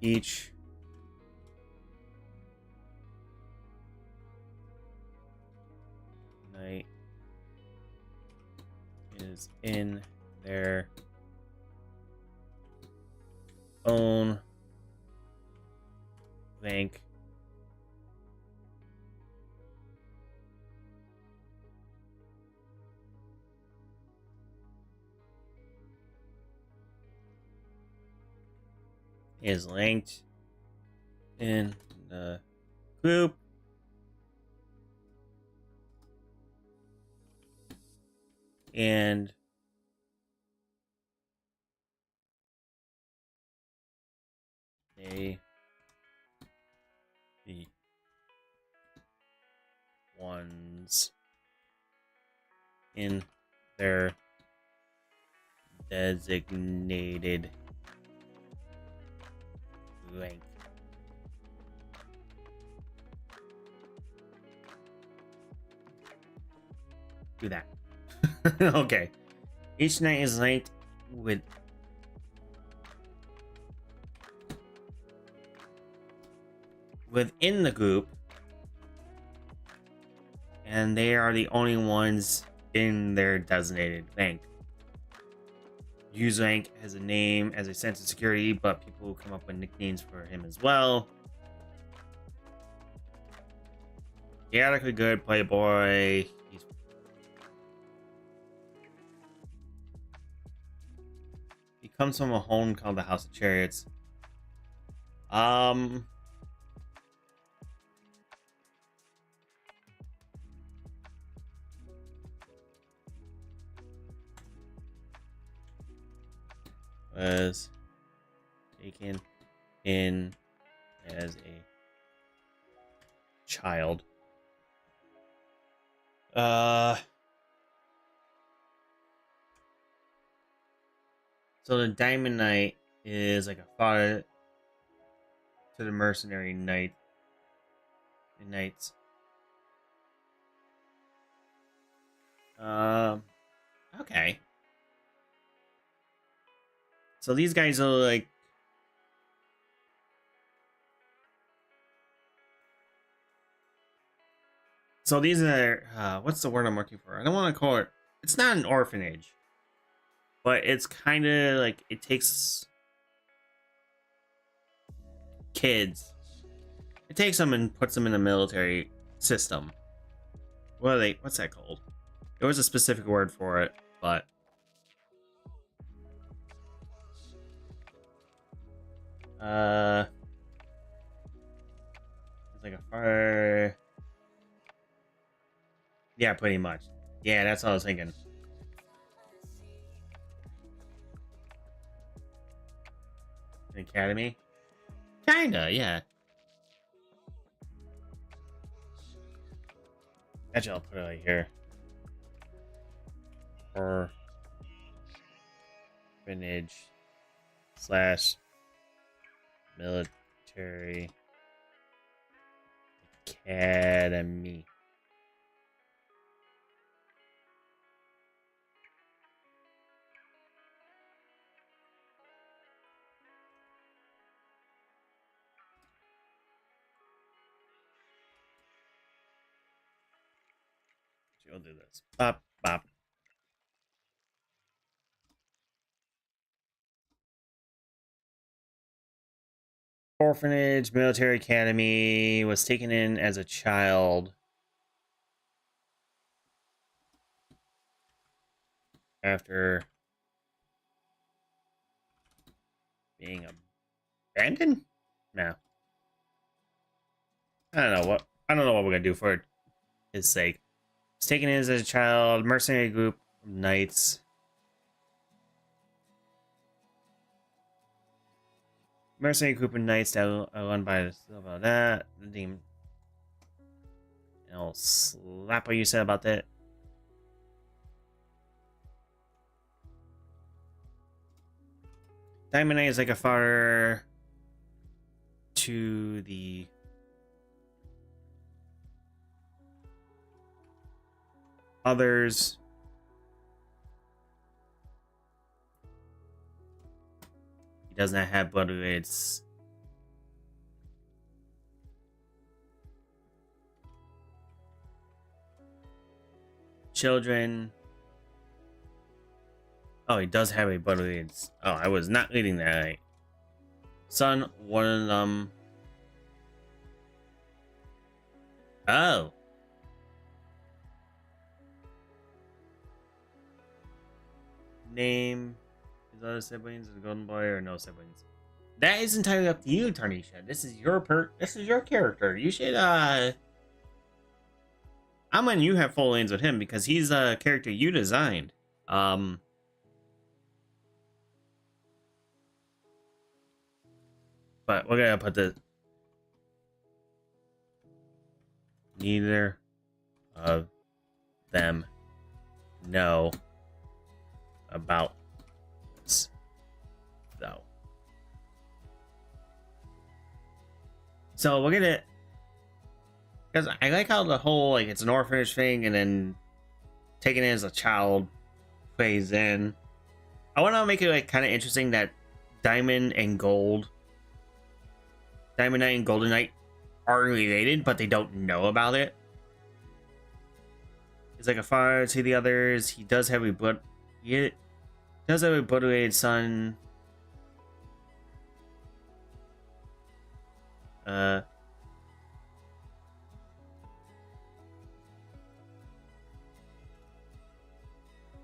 Each night is in their own bank. Is linked in the group. And they the ones in their designated rank. Do that. Okay. Each night is linked within the group, and they are the only ones in their designated rank. Use rank has a name as a sense of security, but people will come up with nicknames for him as well. Chaotically good playboy. He comes from a home called the House of Chariots. Was taken in as a child. So the Diamond Knight is like a father to the mercenary knights. Okay. So these guys are like, so these are what's the word I'm looking for? I don't want to call it. It's not an orphanage, but it's kind of like it takes kids. It takes them and puts them in the military system. What are they? What's that called? There was a specific word for it, but it's like a fire. Yeah, pretty much. Yeah, that's what I was thinking. An academy? Kinda, yeah. Actually, I'll put it right here. Orphanage slash military academy. We'll do this. Bop, bop. Orphanage, military academy, was taken in as a child after being abandoned? No. I don't know what we're gonna do for his sake. Was taken in as a child, mercenary group of knights. Mercenary group of knights that are run by the demon. And I'll slap what you said about that. Diamond Knight is like a father to the others. He does not have blood related children. Oh, he does have a blood related. Oh, I was not reading that right. Son, one of them. Oh. Name his other siblings, the golden boy, or no siblings. That is entirely up to you, Tarnisha. This is your character. You should I'm letting you have full lanes with him because he's a character you designed. But we're gonna put the neither of them know about this, though. So we're gonna, because I like how the whole like it's an orphanage thing, and then taking it as a child plays in. I want to make it like kind of interesting that Diamond Knight and Golden Knight are related, but they don't know about it. He's like a father to the others. He does have a blood-related son.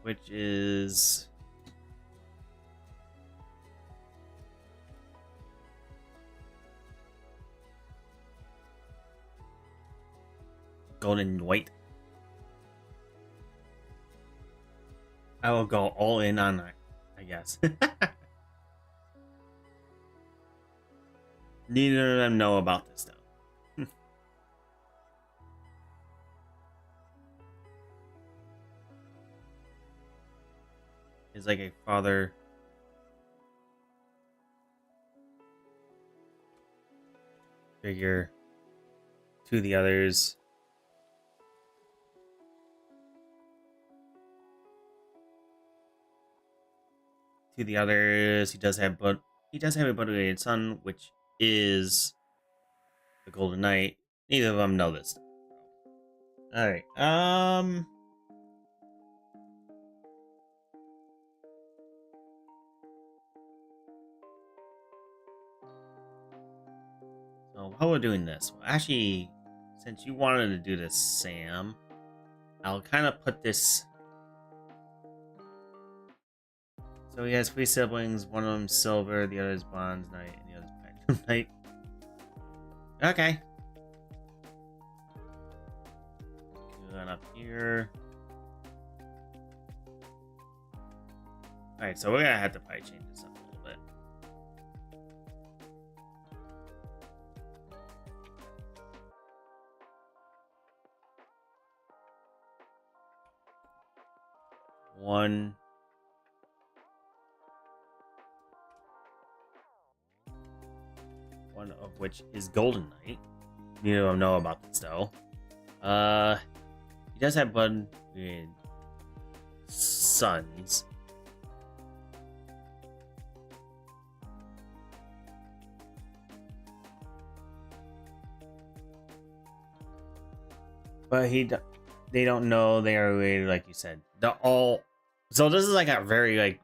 Which is Golden White. I will go all in on that, I guess. Neither of them know about this, though. Is like a father figure to the others. He does have a blood-related son, which is the Golden Knight. Neither of them know this. All right. So how we're doing this? Well, actually, since you wanted to do this, Sam, I'll kind of put this. So he has 3 siblings. One of them Silver, the other is Bronze Knight, and the other is Platinum Knight. Okay. Going up here. Alright, so we're gonna have to probably change this up a little bit. One of which is Golden Knight. Neither of them know about this though. He does have blood with sons. But they don't know they are related, like you said. So this is like a very like.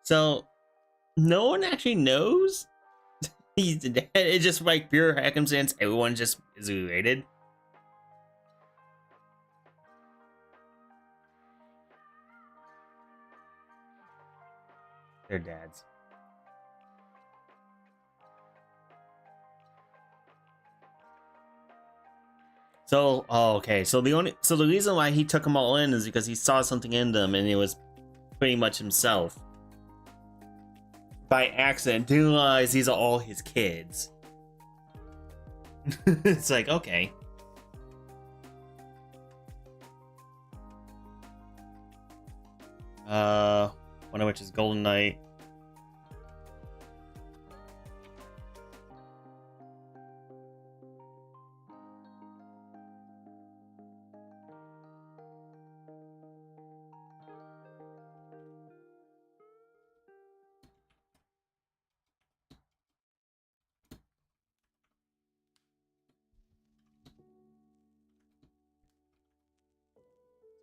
So no one actually knows he's the dad. It's just like pure happenstance. Everyone just is related. They're dads. So, okay. So the reason why he took them all in is because he saw something in them, and it was pretty much himself. By accident, didn't realize these are all his kids. It's like, okay. One of which is Golden Knight.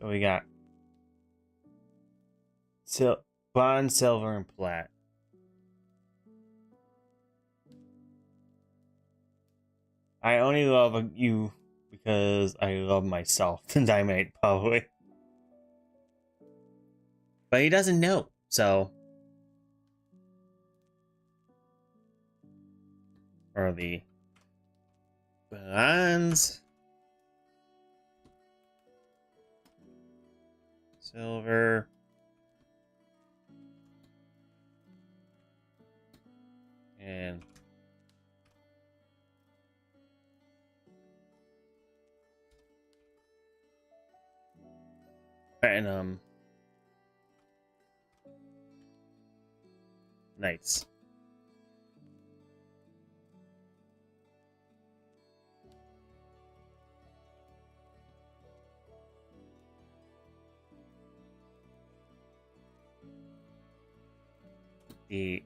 So we got bronze, silver, and plat. I only love you because I love myself. Diamond, probably. But he doesn't know, so. Or the bronze, silver, and platinum knights. The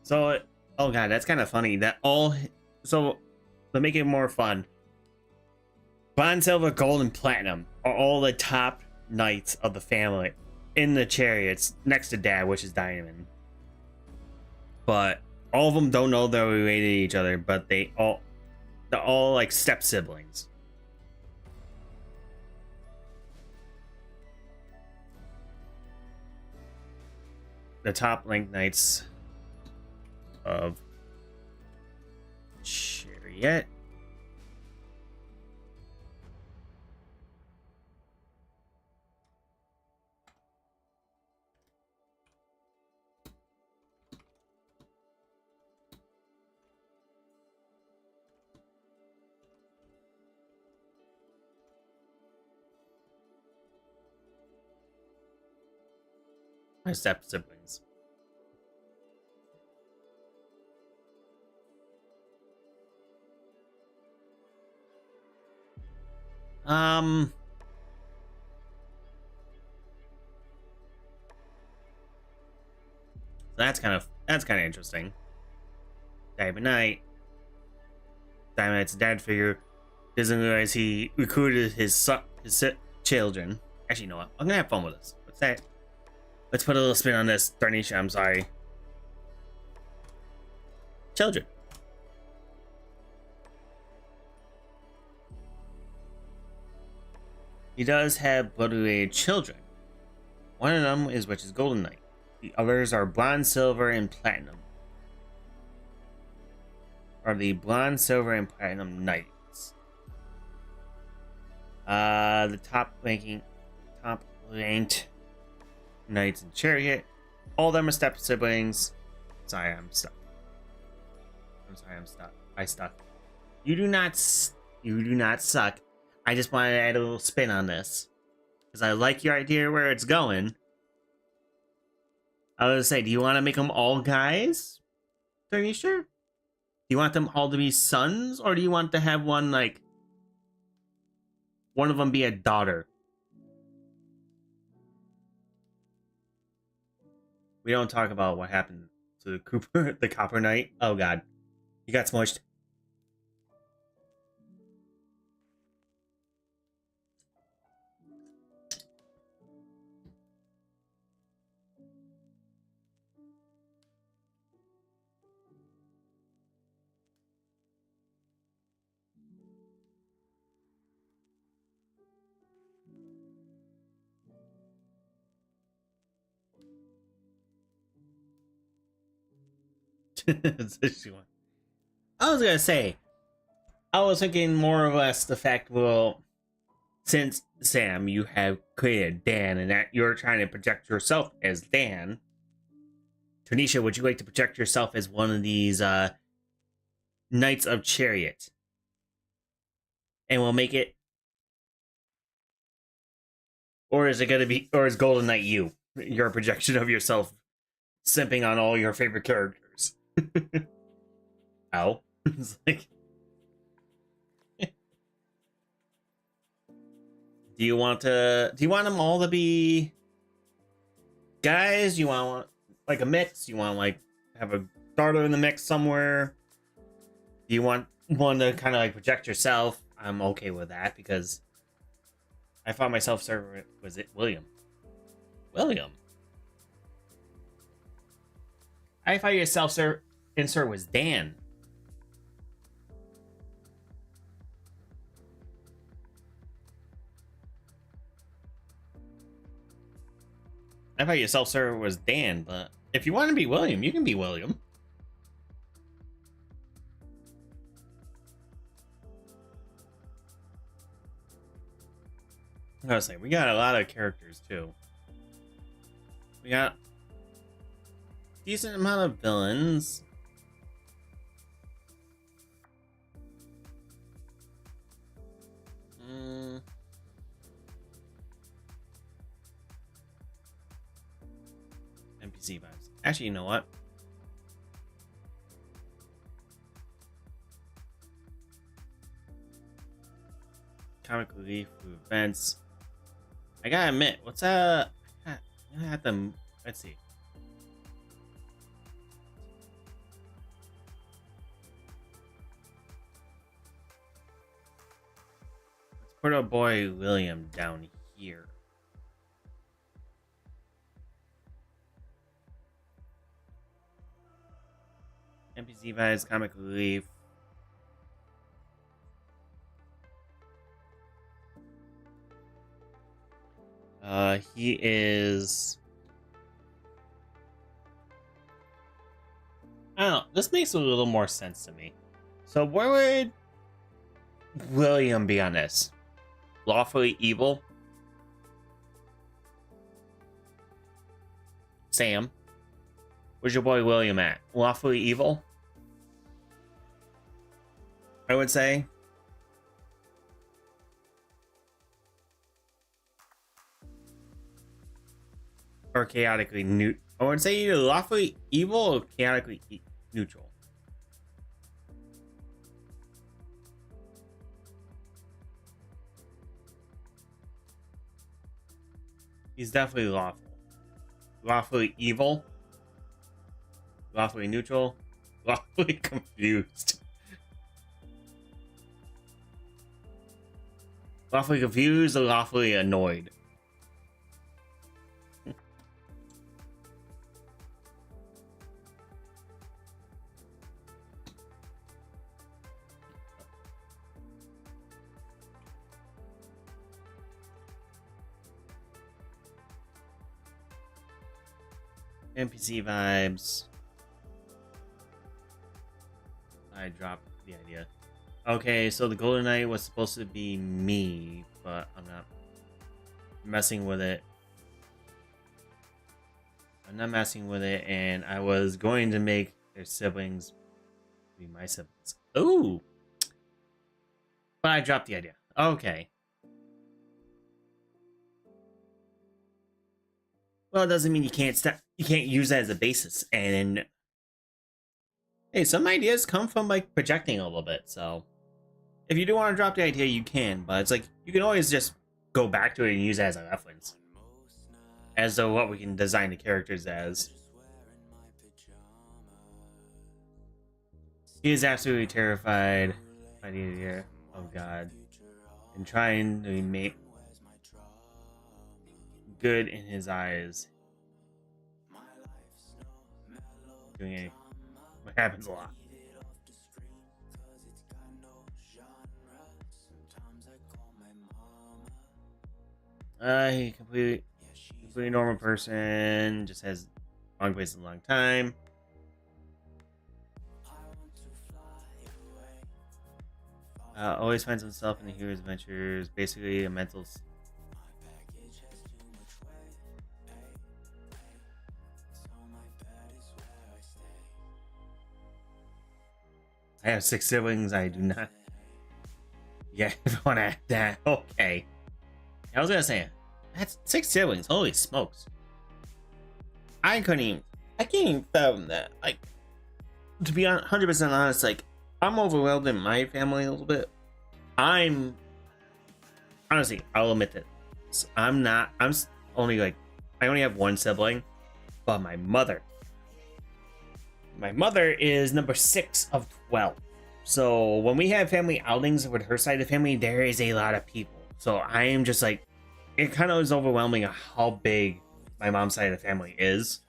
so oh god, that's kind of funny that all so to make it more fun, bronze, silver, gold, and platinum are all the top knights of the family in the chariots next to dad, which is diamond. But all of them don't know they're related to each other, but they're all like step siblings. The top ranked knights of chariot. My step siblings. That's kind of interesting. Diamond Knight. Diamond Knight's dad figure doesn't realize he recruited his children. Actually, you know what? I'm gonna have fun with this. What's that? Let's put a little spin on this. Darnisha, I'm sorry. Children. He does have blood-related children. One of them is Golden Knight. The others are bronze, silver, and platinum. Are the bronze, silver, and platinum knights. The top ranked knights in chariot. All of them are step siblings. Sorry, I'm stuck. I stuck. You do not suck. I just wanted to add a little spin on this because I like your idea where it's going. I was gonna say, do you want to make them all guys? Are you sure? Do you want them all to be sons, or do you want to have one of them be a daughter? We don't talk about what happened to the Copper Knight. Oh god, he got smushed. I was gonna say, I was thinking more or less the fact, well, since Sam, you have created Dan and that you're trying to project yourself as Dan, Tanisha, would you like to project yourself as one of these Knights of Chariot? And we'll make it, or is it gonna be, or is Golden Knight you? Your projection of yourself simping on all your favorite characters. Ow. It's like, do you want them all to be Guys, you want like a mix? You want like have a daughter in the mix somewhere? Do you want one to kind of like project yourself? I'm okay with that because I found myself serving. Was it William? William. I thought your insert was Dan. I thought your self-serve was Dan, but if you want to be William, you can be William. I was saying, we got a lot of characters too. We got a decent amount of villains. NPC vibes. Actually, you know what? Comic relief events. I gotta admit, what's I have to. Let's see. Let's put our boy William down here. NPC vibes, comic relief. He is. I don't know. This makes a little more sense to me. So, where would William be on this? Lawfully evil? Sam? Where's your boy William at? Lawfully evil? I would say. Or chaotically neutral. I would say either lawfully evil or chaotically neutral. He's definitely lawful. Lawfully evil. Lawfully neutral. Lawfully confused. Lawfully confused or lawfully annoyed. NPC vibes. I dropped the idea. Okay, so the Golden Knight was supposed to be me, but I'm not messing with it. I'm not messing with it, and I was going to make their siblings be my siblings. Ooh! But I dropped the idea. Okay. Well, it doesn't mean you can't use that as a basis. And hey, some ideas come from like projecting a little bit. So if you do want to drop the idea, you can. But it's like you can always just go back to it and use it as a reference, as though what we can design the characters as. He is absolutely terrified by the idea of God and trying to make good in his eyes. Doing it. What happens a lot. He completely normal person, just has long place a long time. Always finds himself in the hero's adventures, basically a mental. I have 6 siblings. I do not. Yeah, if you want to add that, okay. I was gonna say, that's 6 siblings. Holy smokes! I can't even fathom that. Like, to be 100% honest, like, I'm overwhelmed in my family a little bit. Honestly, I'll admit that I'm only like, I only have 1 sibling, But my mother is number 6 of 12. So when we have family outings with her side of the family, there is a lot of people. So I am just like, it kind of is overwhelming how big my mom's side of the family is.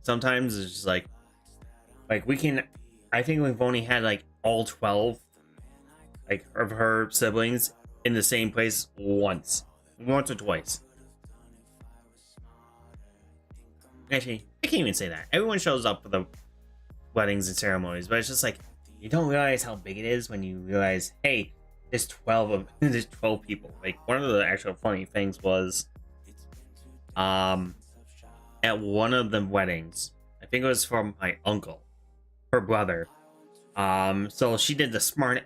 Sometimes it's just like we can, I think we've only had like all 12 like of her siblings in the same place once or twice. Actually, I can't even say that. Everyone shows up for the weddings and ceremonies, but it's just like you don't realize how big it is when you realize, hey, there's 12 people. Like one of the actual funny things was at one of the weddings, I think it was from my uncle, her brother. So she did the smart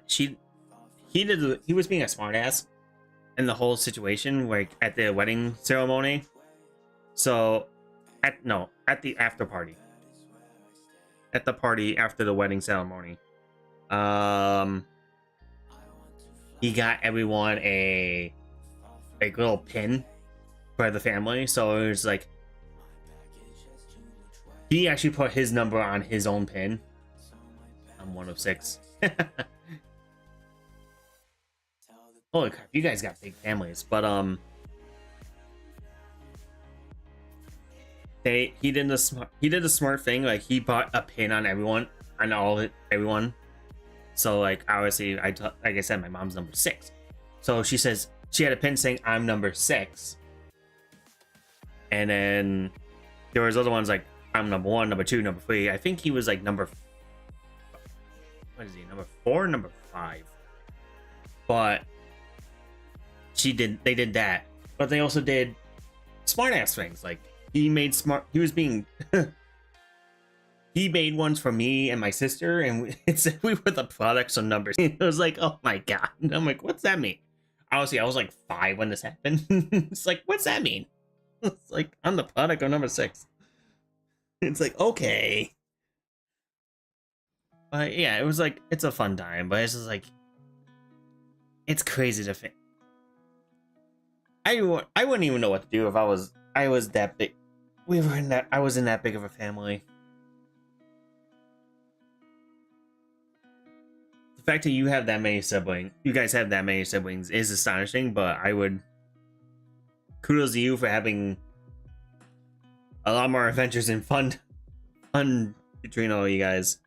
he was being a smartass in the whole situation, like at the wedding ceremony. So at the after party. At the party after the wedding ceremony. He got everyone a little pin for the family. So it was like he actually put his number on his own pin. I'm one of 6. Holy crap, you guys got big families. But he did the smart thing. Like he bought a pin on everyone, on everyone. So like obviously, like I said, my mom's number 6. So she says she had a pin saying I'm number 6, and then there was other ones like I'm number 1, number 2, number 3. I think he was like number 4, number 5. But they did that, but they also did smart ass things. Like he made he made ones for me and my sister, and it said we were the products of numbers. It was like, oh my god. And I'm like, what's that mean? Honestly, I was like 5 when this happened. It's like, what's that mean? It's like, I'm the product of number 6. It's like, okay. But yeah, it was like, it's a fun time, but it's just like, it's crazy to think. I wouldn't even know what to do if I was that big. I was in that big of a family. The fact that you guys have that many siblings is astonishing, but kudos to you for having a lot more adventures and fun between all you guys.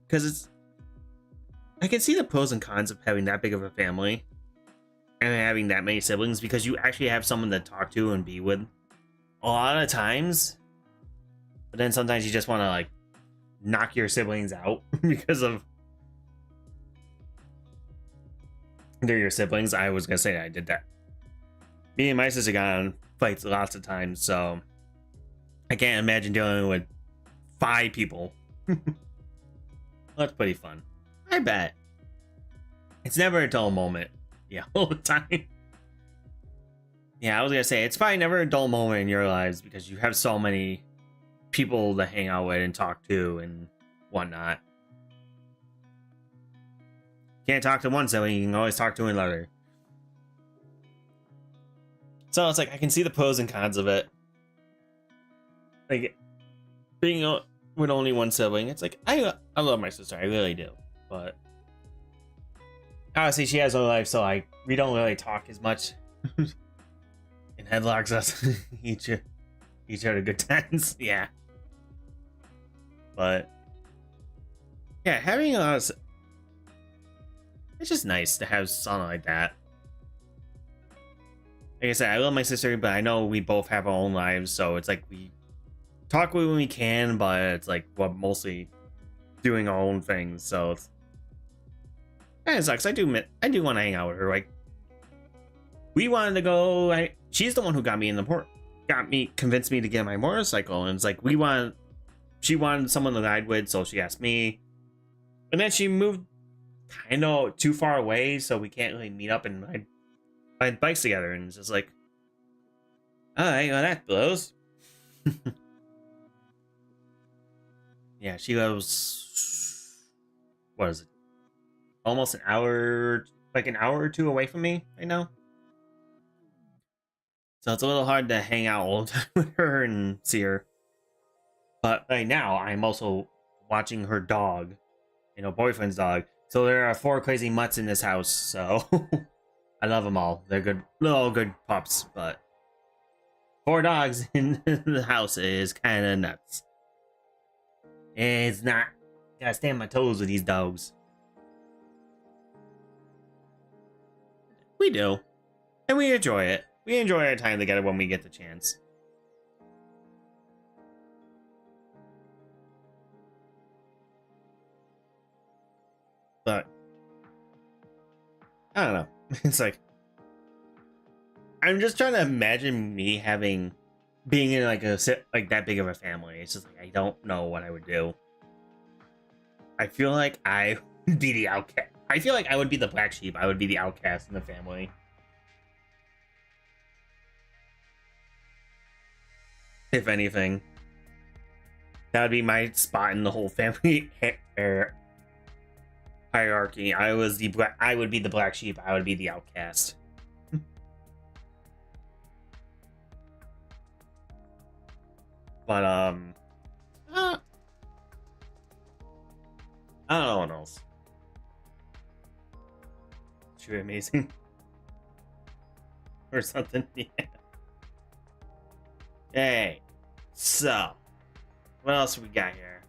Because I can see the pros and cons of having that big of a family and having that many siblings, because you actually have someone to talk to and be with a lot of times. But then sometimes you just want to like knock your siblings out because of they're your siblings. I was gonna say I did that. Me and my sister got on fights lots of times, so I can't imagine dealing with 5 people. That's pretty fun. I bet. It's never a dull moment. Yeah, all the time. Yeah, I was gonna say, it's probably never a dull moment in your lives because you have so many people to hang out with and talk to and whatnot. Can't talk to one sibling, you can always talk to another. So it's like, I can see the pros and cons of it. Like, being with only one sibling, it's like, I love my sister, I really do. But obviously she has her life, so we don't really talk as much. And headlocks us each other good times. Yeah. But yeah, having us, it's just nice to have something like that. Like I said, I love my sister, but I know we both have our own lives, so it's like we talk when we can, but it's like we're mostly doing our own things. So it's, it sucks. I do want to hang out with her. Like, we wanted to go. She's the one who convinced me to get my motorcycle, and it's like she wanted someone to ride with, so she asked me, and then she moved kind of too far away, so we can't really meet up and ride bikes together. And it's just like, all right, well, that blows. Yeah, she lives, what is it, almost an hour or 2 away from me right now. So it's a little hard to hang out all the time with her and see her. But right now, I'm also watching her dog, boyfriend's dog. So there are 4 crazy mutts in this house. So I love them all. They're good, little good pups. But 4 dogs in the house is kind of nuts. It's not. Gotta stay on my toes with these dogs. We do. And we enjoy it. We enjoy our time together when we get the chance. But I don't know. It's like I'm just trying to imagine me being in like that big of a family. It's just like I don't know what I would do. I feel like I would be the outcast. I feel like I would be the black sheep. I would be the outcast in the family. If anything, that would be my spot in the whole family hierarchy. I would be the black sheep. I would be the outcast. But I don't know what else. Should be amazing or something. Yeah. Hey, so what else we got here?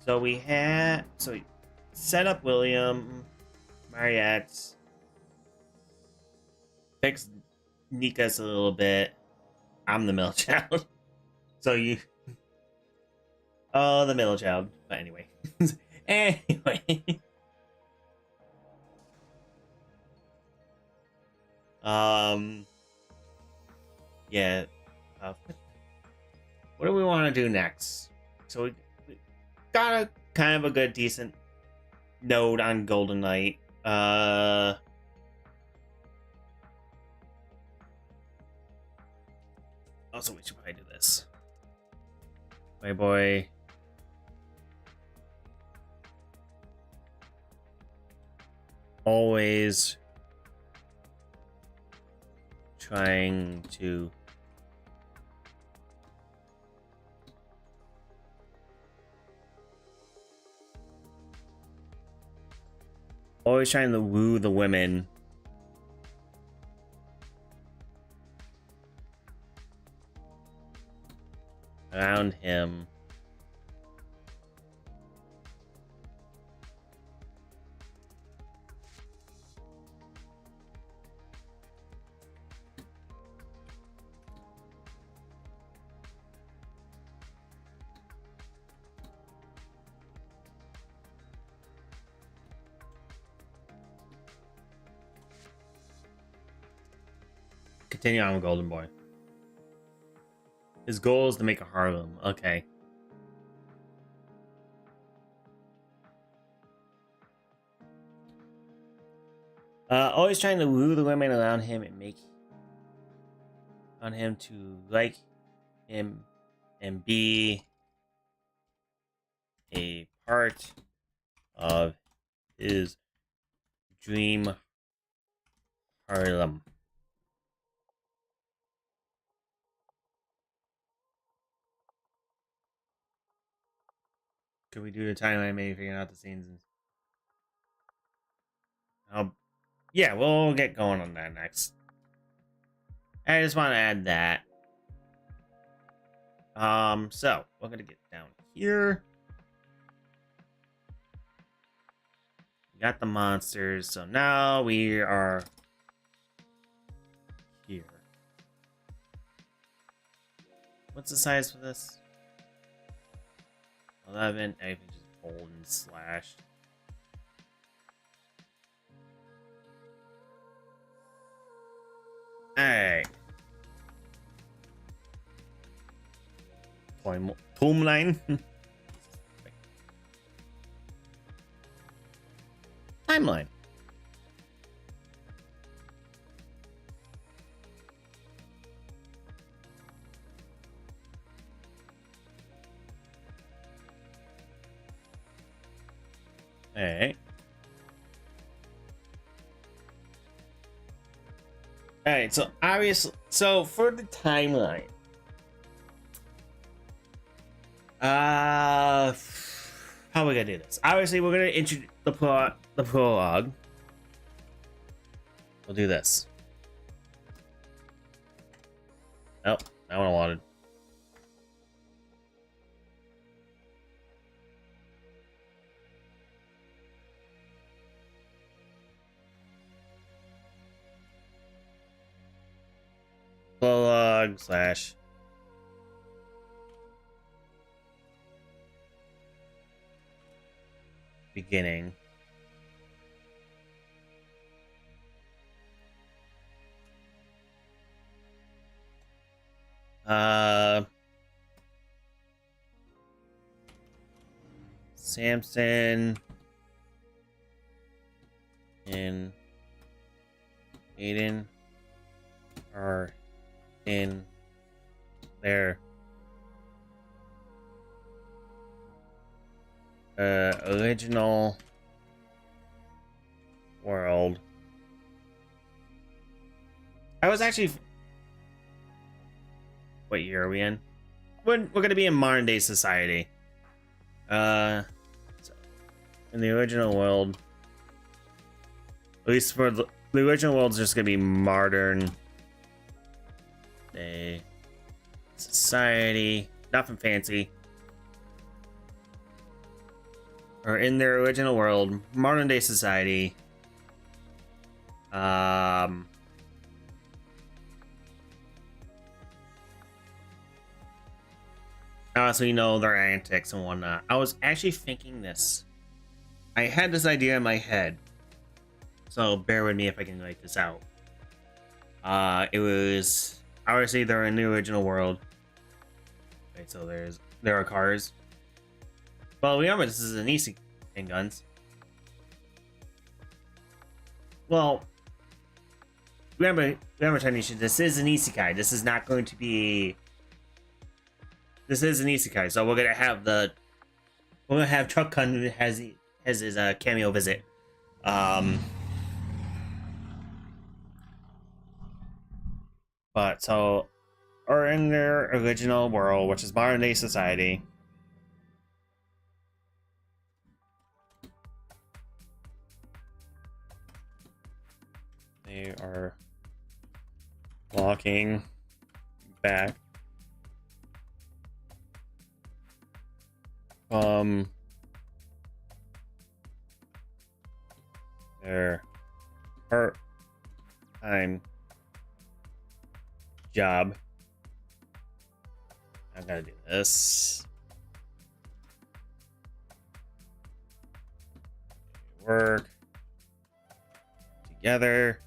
So we set up William, Mariette, fix Nika's a little bit. I'm the middle child. So you, oh, the middle child. But anyway, anyway, yeah. What do we want to do next? So we got a kind of a good, decent node on Golden Knight. Also, we should probably do this. My boy. Always trying to woo the women. Around him. Continue on with Golden Boy. His goal is to make a Harlem. Okay. Always trying to woo the women around him and make on him to like him and be a part of his dream Harlem. Could we do the timeline, maybe figuring out the scenes? Yeah, we'll get going on that next. I just want to add that. So we're gonna get down here. We got the monsters, so now we are here. What's the size for this? 11. Everything just bold and slashed. Alright. Timeline. Timeline. Alright. Alright, so obviously, so for the timeline, how are we gonna do this? Obviously, we're gonna introduce the prologue. We'll do this. Oh, that one I wanted. Prologue slash beginning. Samson and Aiden are in their original world. I was actually... What year are we in? We're gonna be in modern day society. So in the original world, at least for the original world's just gonna be modern day society, nothing fancy. Or in their original world, modern day society. So you know their antics and whatnot. I was actually thinking this. I had this idea in my head, so bear with me if I can write this out. It was obviously they're in the original world. Okay, so there are cars. Well, remember this is an easy in guns. Well, remember, Tanisha, this is an isekai. This is not going to be. This is an isekai, so we're gonna have Truck Kun has his cameo visit. But so, or in their original world, which is modern day society. They are walking back from their part-time job. I gotta do this. Work together.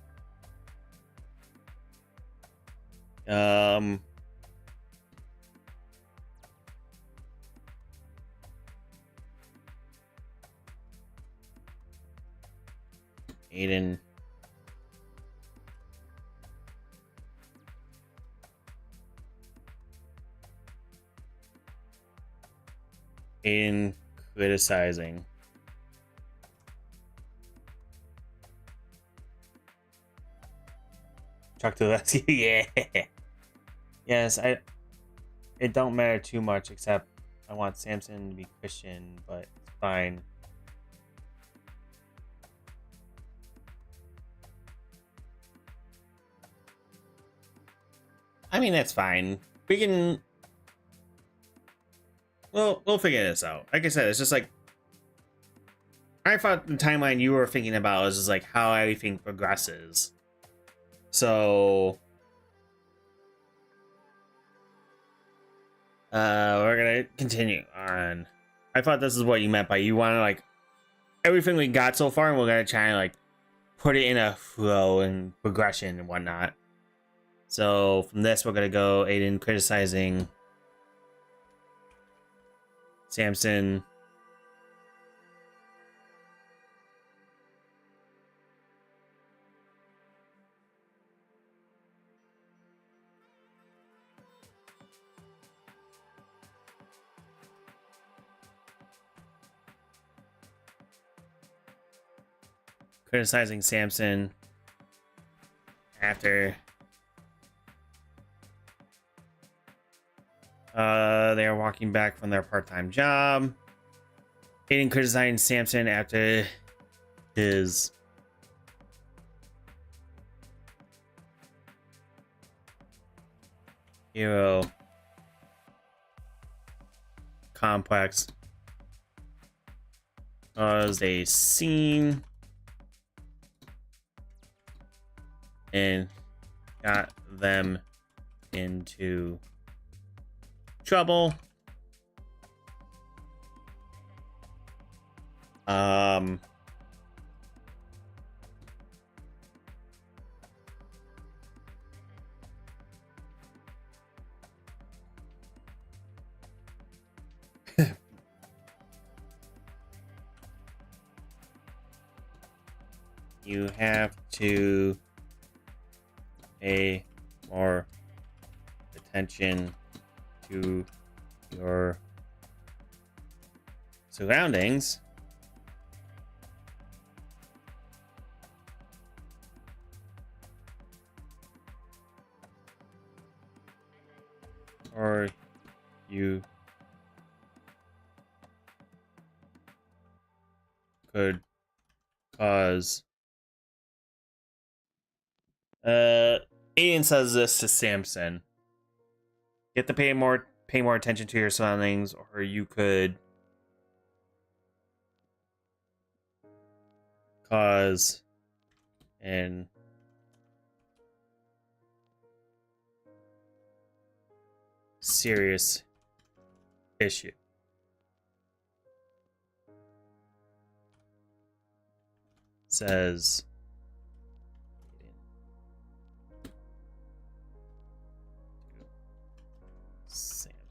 Aiden criticizing Chuck to the rescue. Yeah. Yes, it don't matter too much, except I want Samson to be Christian, but it's fine. I mean, that's fine. We can... We'll figure this out. Like I said, it's just like... I thought the timeline you were thinking about was just like how everything progresses. So... we're gonna continue on. I thought this is what you meant by you want to like... Everything we got so far, and we're gonna try and like... put it in a flow and progression and whatnot. So from this, we're gonna go Aiden criticizing Samson. Criticizing Samson after They are walking back from their part-time job. Aiden criticizing Samson after his hero complex caused a scene and got them into trouble. You have to pay more attention to your surroundings. Or you could cause Aiden says this to Samson. You have to pay more attention to your surroundings, or you could cause an serious issue. Says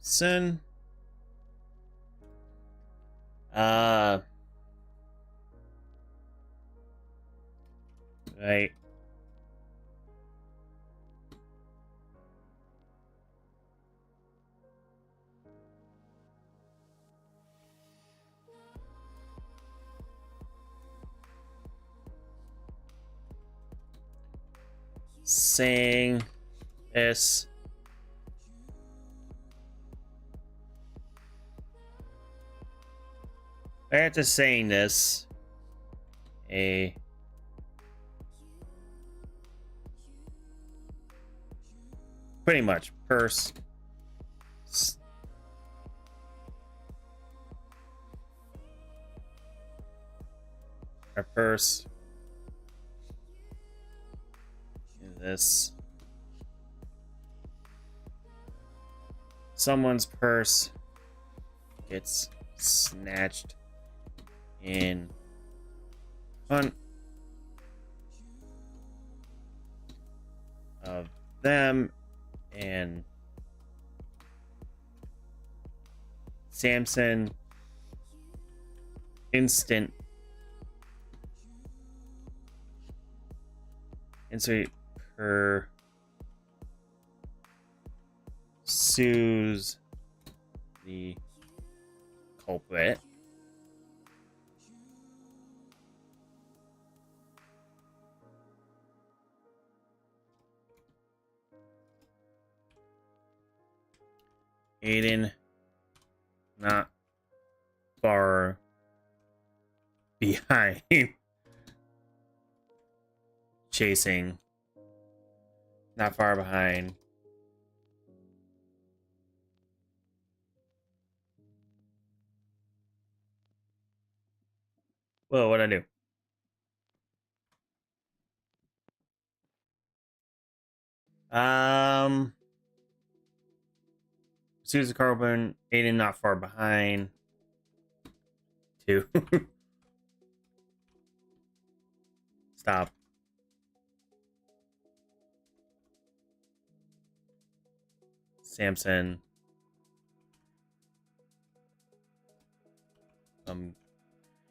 Samson. Right. Saying this after saying this, a pretty much purse a purse in this someone's purse gets snatched in front of them, and Samson pursues the culprit. Aiden not far behind, chasing, not far behind. Well, what'd I do? Susan Carbon, Aiden not far behind. 2. Stop. Samson. I'm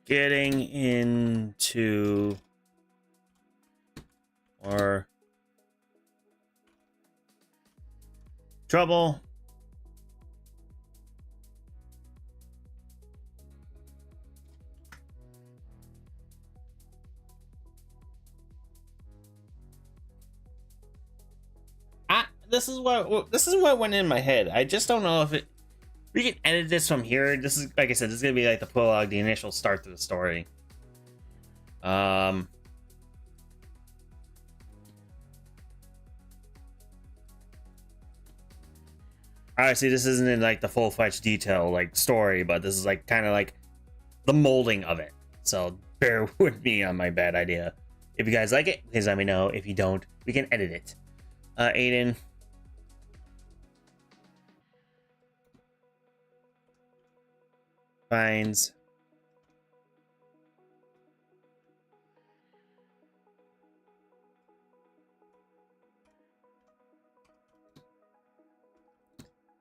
getting into more trouble. this is what went in my head. I just don't know if it. We can edit this from here. This is, like I said, this is gonna be like the prologue, the initial start to the story. Obviously, this isn't in like the full-fledged detail like story, but this is like kind of like the molding of it. So bear with me on my bad idea. If you guys like it, please let me know. If you don't, we can edit it. Aiden. Finds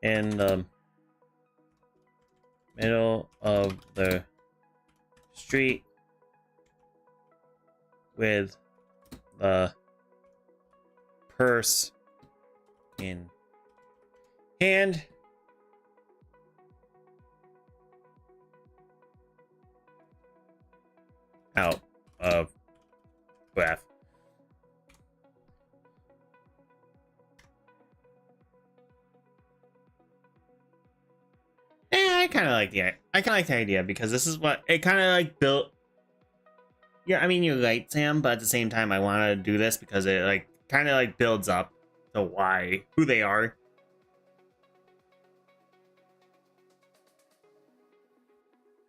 in the middle of the street with the purse in hand. Out of breath. I kind of like the idea because this is what it kind of like built. Yeah, I mean you're right, Sam, but at the same time I want to do this because it like kind of like builds up to who they are.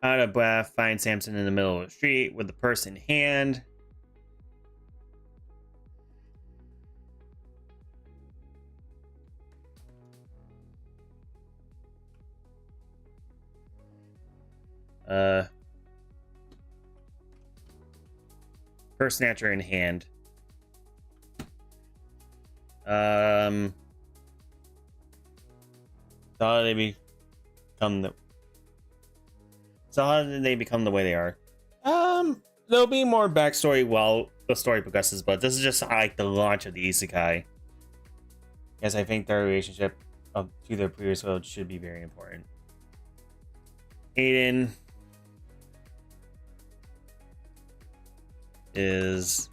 Out of breath, find Samson in the middle of the street with the purse in hand. Purse snatcher in hand. How did they become the? So how did they become the way they are? There'll be more backstory while the story progresses, but this is just like the launch of the isekai. Yes, I think their relationship to their previous world should be very important. Aiden is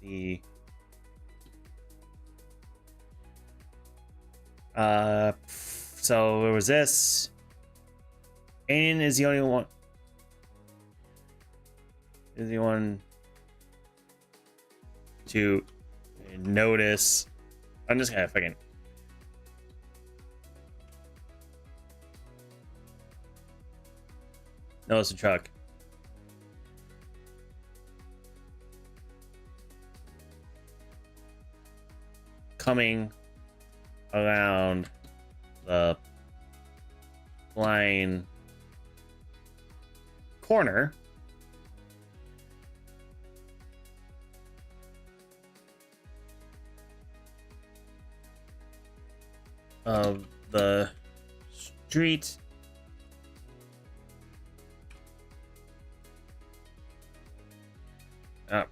the so there was this. Aiden is the only one. Is the one to notice. I'm just gonna fucking. Notice the truck. Coming around the blind corner. Of the street. Oh.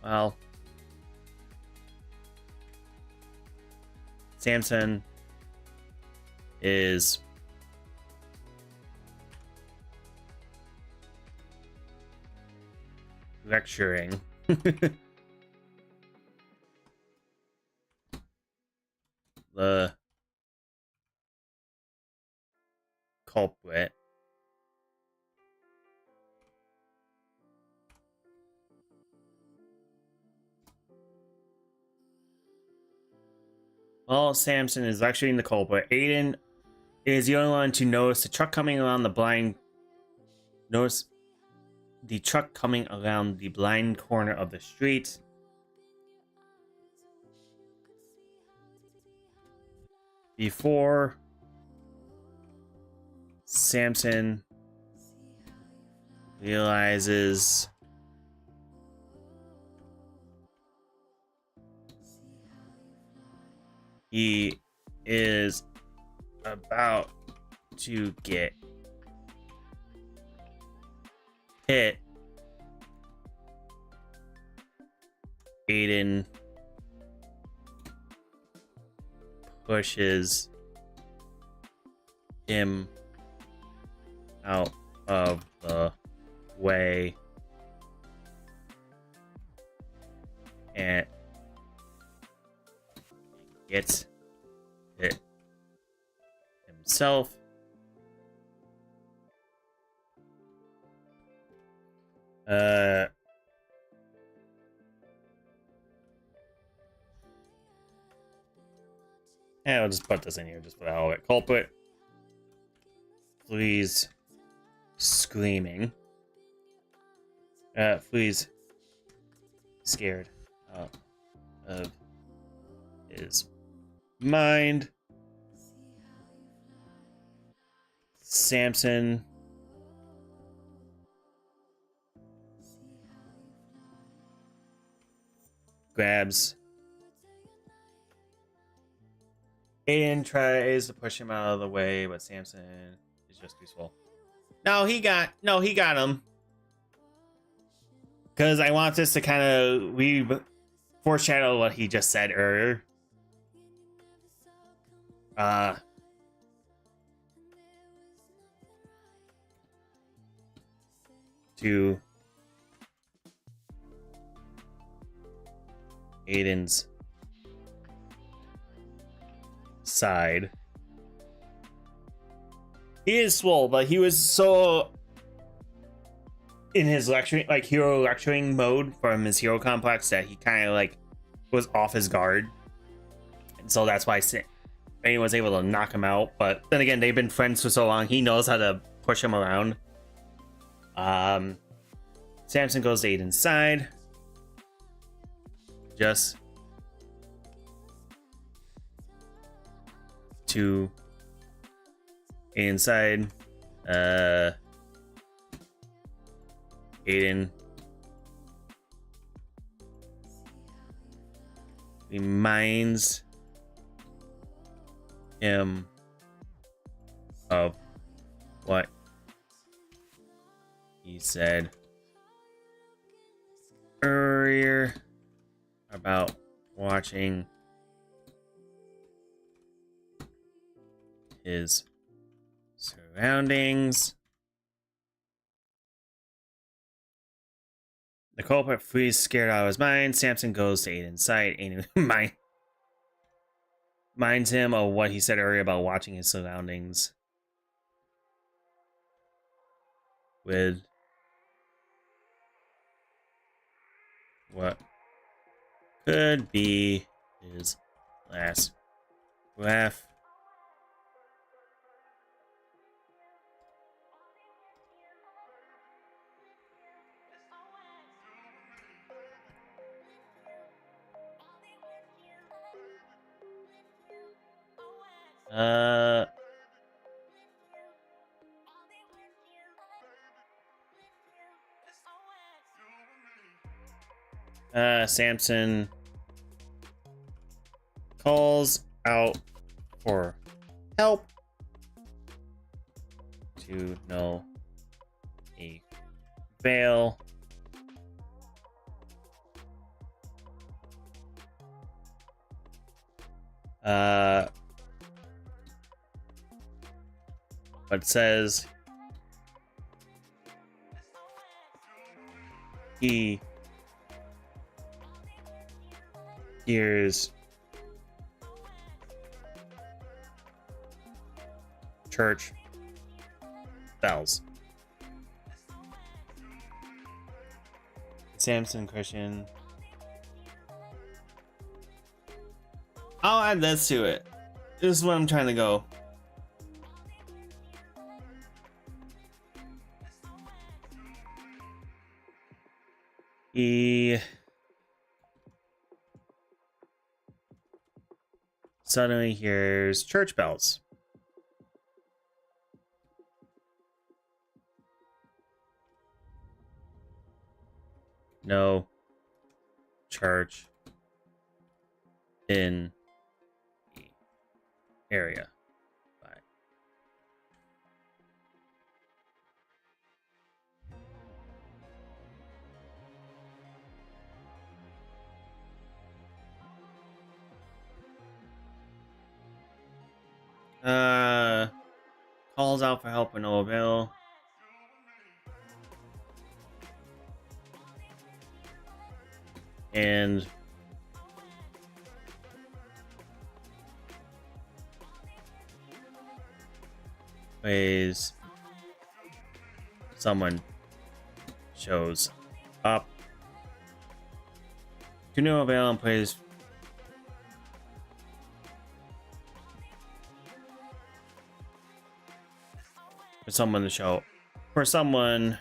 Well. Samson is lecturing the culprit. Well, Samson is lecturing the culprit. Aiden is the only one to notice the truck coming around the blind. Notice the truck coming around the blind corner of the street. Before Samson realizes he is about to get hit, Aiden pushes him out of the way and gets it himself. And I'll just put this in here just for the hell of it. Culprit flees screaming. Flees scared of his mind. Samson grabs Aiden, tries to push him out of the way, but Samson is just too slow. No, he got him. Because I want this to kind of foreshadow what he just said earlier. To Aiden's side. He is swole, but he was so in his lecturing, like hero lecturing mode from his hero complex that he kind of like was off his guard. And so that's why Aiden was able to knock him out. But then again, they've been friends for so long, he knows how to push him around. Samson goes to Aiden's side. Just to Aiden's side. Aiden reminds him of what he said earlier about watching his surroundings. The culprit flees scared out of his mind. Samson goes to Aiden's side. Aiden reminds him of what he said earlier about watching his surroundings with what could be his last breath. Samson calls out for help to no avail. But says he hears church bells. Samson Christian. I'll add this to it. This is what I'm trying to go. He suddenly hears church bells. No church in the area. Calls out for help with no avail. And Plays. Someone shows up. To no avail and plays. For someone to show. For someone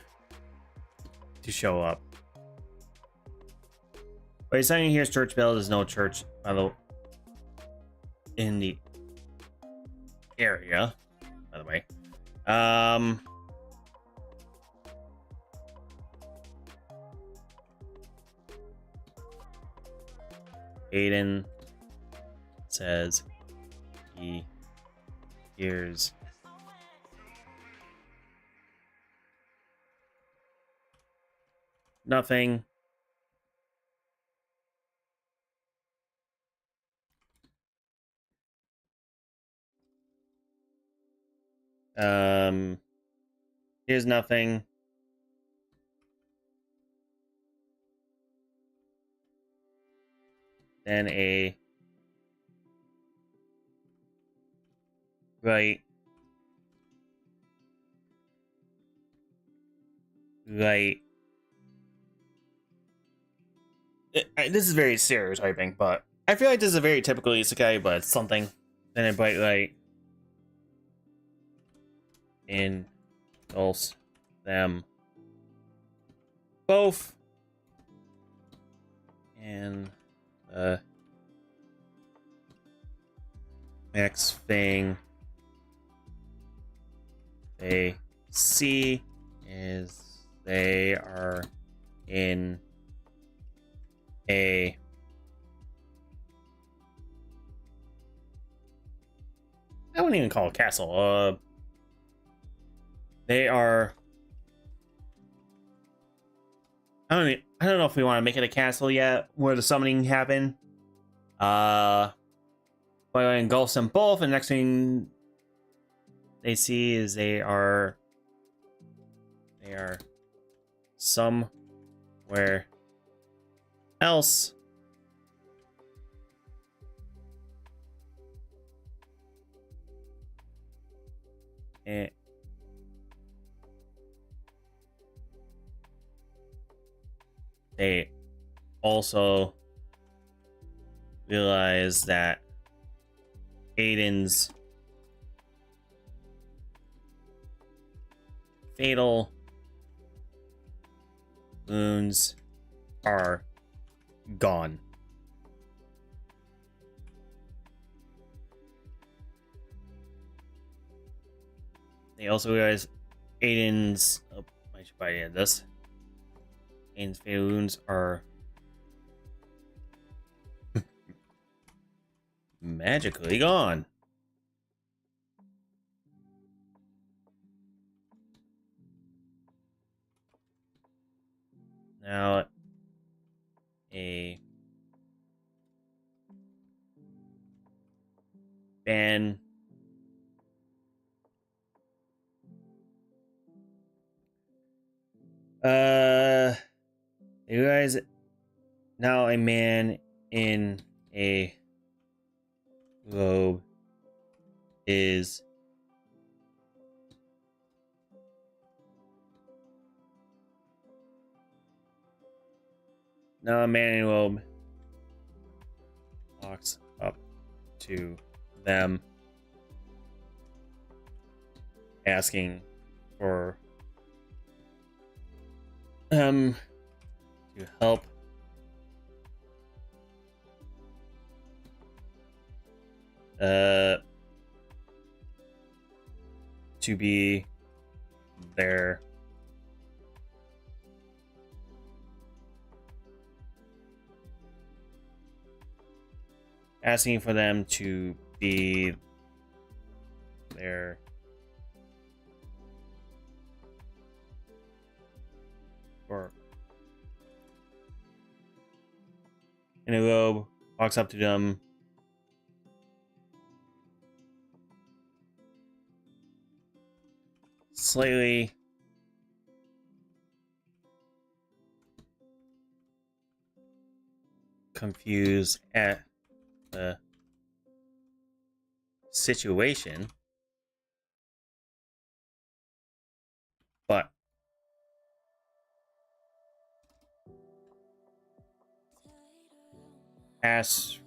to show up. Wait, something here's church bell. There's no church, by the in the area. By the way, Aiden says he hears nothing. Here's nothing. Then a right. This is very stereotyping, but I feel like this is a very typical isekai, but it's something. Then a bright light engulfs them both, and the next thing they see is they are in a I wouldn't even call it castle. They are. I don't know if we want to make it a castle yet, where the summoning happened. But it engulfs them both, and the next thing they see is they are somewhere else. And they also realize that Aiden's fatal wounds are gone. They also realize Aiden's. Oh, I should probably add this. Aiden's fatal wounds are magically gone. Now, a ban you guys now a man in a robe is now a man in a robe walks up to them asking for to help to be there asking for them to be there for in a robe walks up to them slightly confused at the situation ask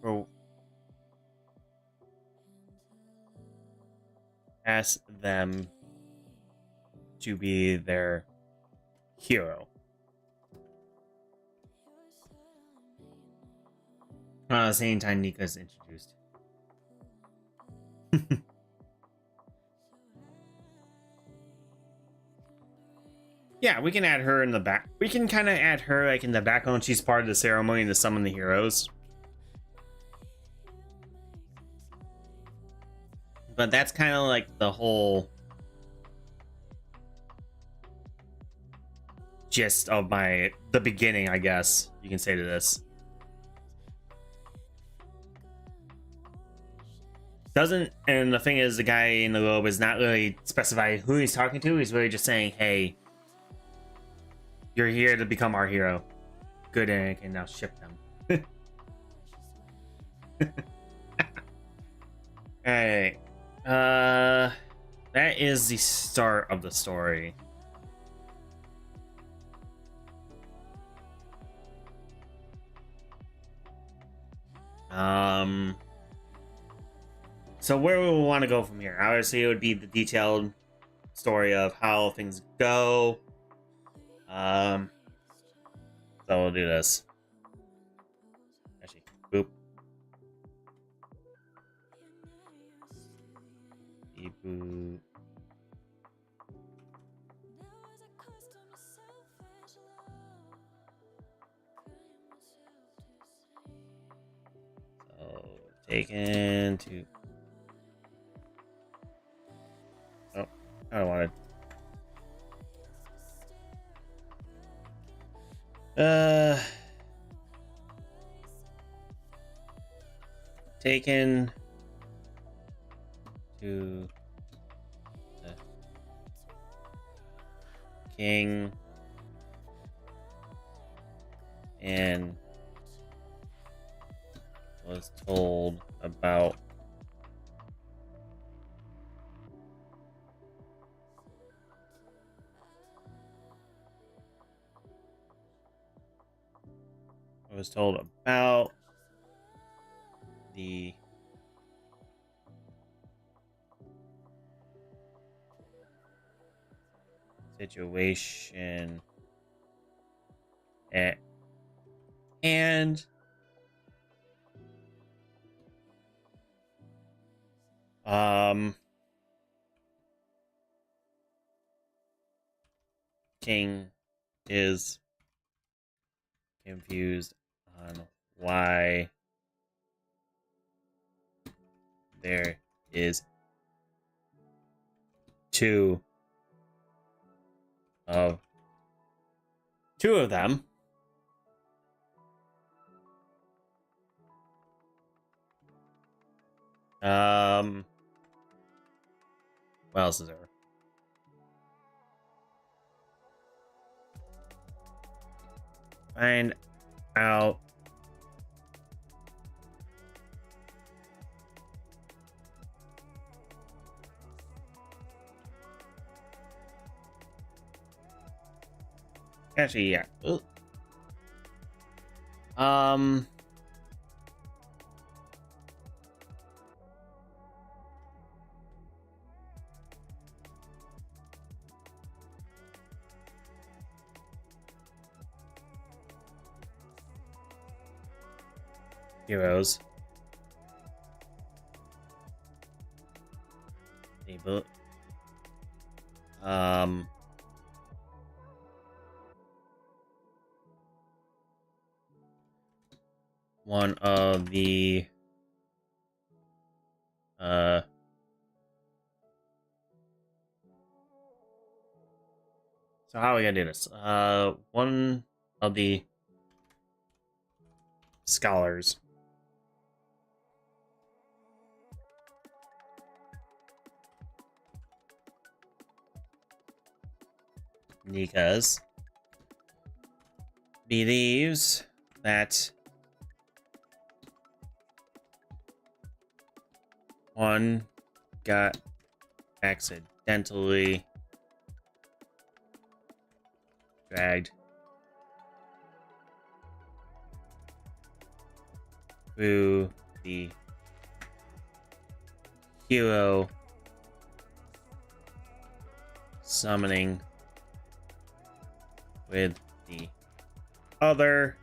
them to be their hero. Same time Nika's introduced. Yeah, we can add her in the back. We can kind of add her like in the background. She's part of the ceremony to summon the heroes. But that's kind of like the whole gist of the beginning, I guess you can say to this. And the thing is, the guy in the robe is not really specifying who he's talking to. He's really just saying, hey, you're here to become our hero. Good, and can now ship them. Alright. That is the start of the story. So where we want to go from here? Obviously, it would be the detailed story of how things go. So we'll do this. Actually, boop. Boop. So taken to. Oh, I don't want to. Taken to the king and was told about the situation at hand. King is confused on why there is two of them. What else is there? Find out actually, yeah. Heroes. Table. One of the so how are we gonna do this? One of the scholars Nika's believes that one got accidentally dragged through the hero summoning with the other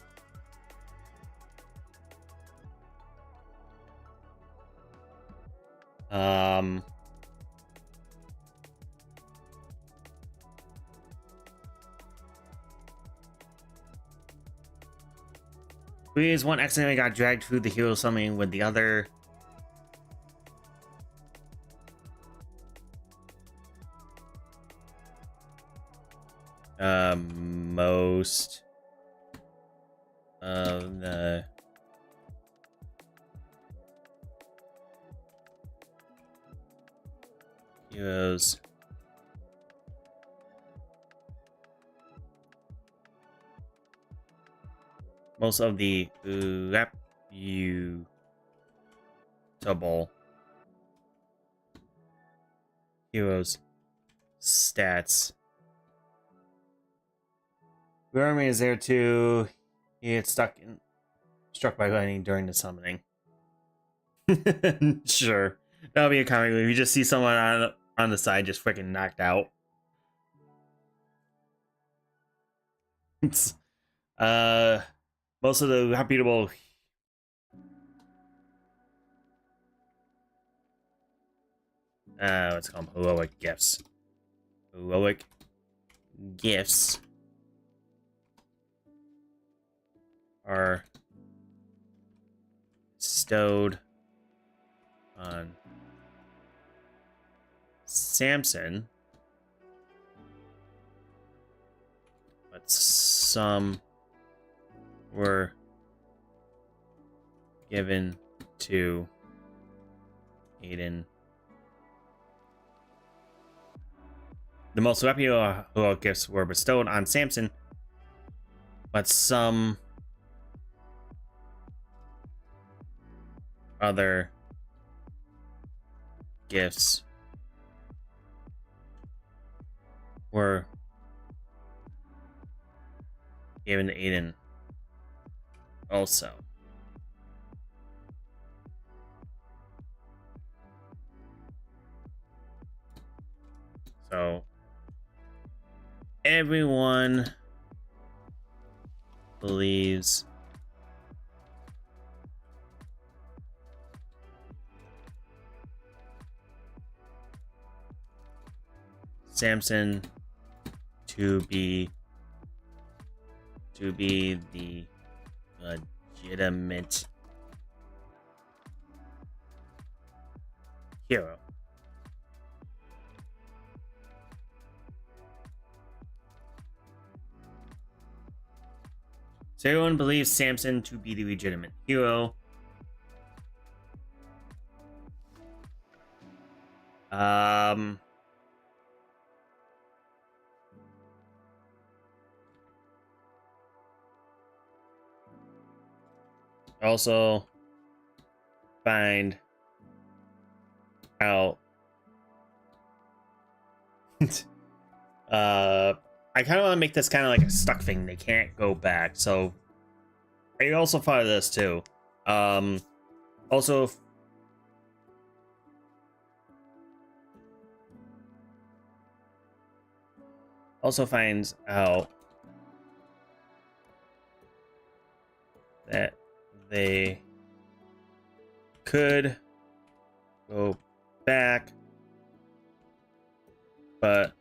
Please, one accidentally got dragged through the hero summoning with the other. Most of the heroes most of the reputable heroes stats. The army is there to get struck by lightning during the summoning. Sure, that'll be a comic if you just see someone on the side just freaking knocked out. Most of the reputable what's it called? Heroic gifts. Heroic gifts are bestowed on Samson, but some were given to Aiden. The most reputable gifts were bestowed on Samson, but some other gifts were given to Aiden also. So everyone believes Samson to be the legitimate hero. So everyone believes Samson to be the legitimate hero. Also find out I kind of want to make this kind of like a stuck thing. They can't go back. So I also thought of this too. Also finds out that they could go back, but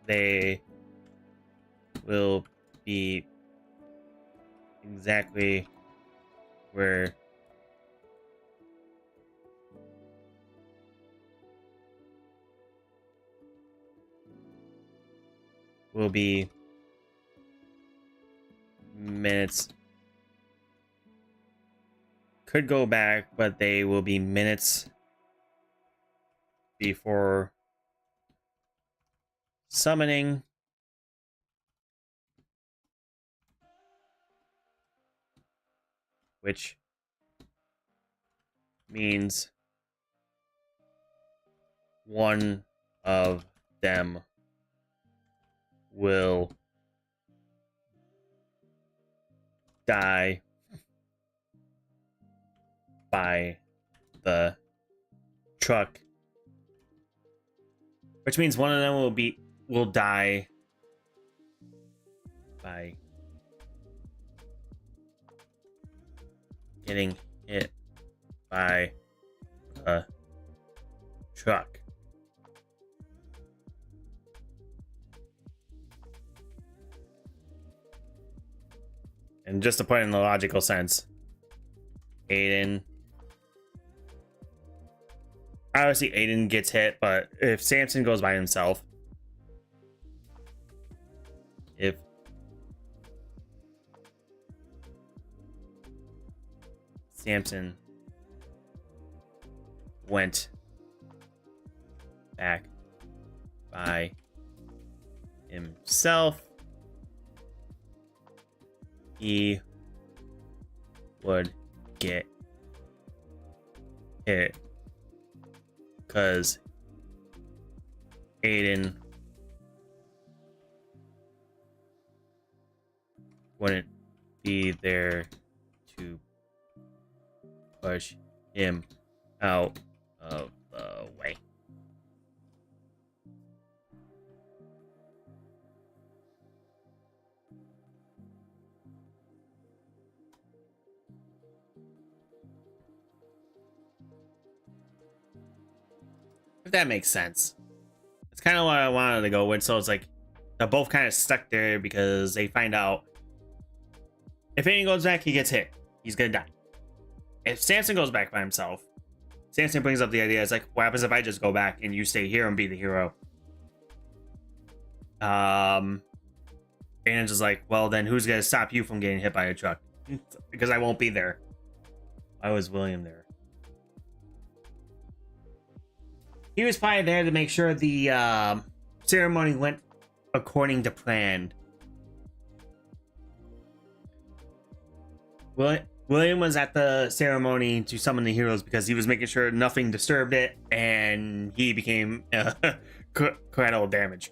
they will be exactly where will be minutes. Could go back, but they will be minutes before summoning. Which means one of them will die by the truck, which means one of them will die by getting hit by a truck. And just to put it in the logical sense, Aiden, obviously Aiden gets hit, but if Samson goes by himself, if Samson went back by himself, he would get hit because Aiden wouldn't be there to push him out of the way. If that makes sense. It's kind of what I wanted to go with, so it's like they're both kind of stuck there because they find out if Aiden goes back, he gets hit. He's gonna die. If Samson goes back by himself, Samson brings up the idea, it's like, what happens if I just go back and you stay here and be the hero? Aiden's just like, well, then who's gonna stop you from getting hit by a truck? Because I won't be there. Why was William there? He was probably there to make sure the ceremony went according to plan. William was at the ceremony to summon the heroes because he was making sure nothing disturbed it, and he became collateral damage.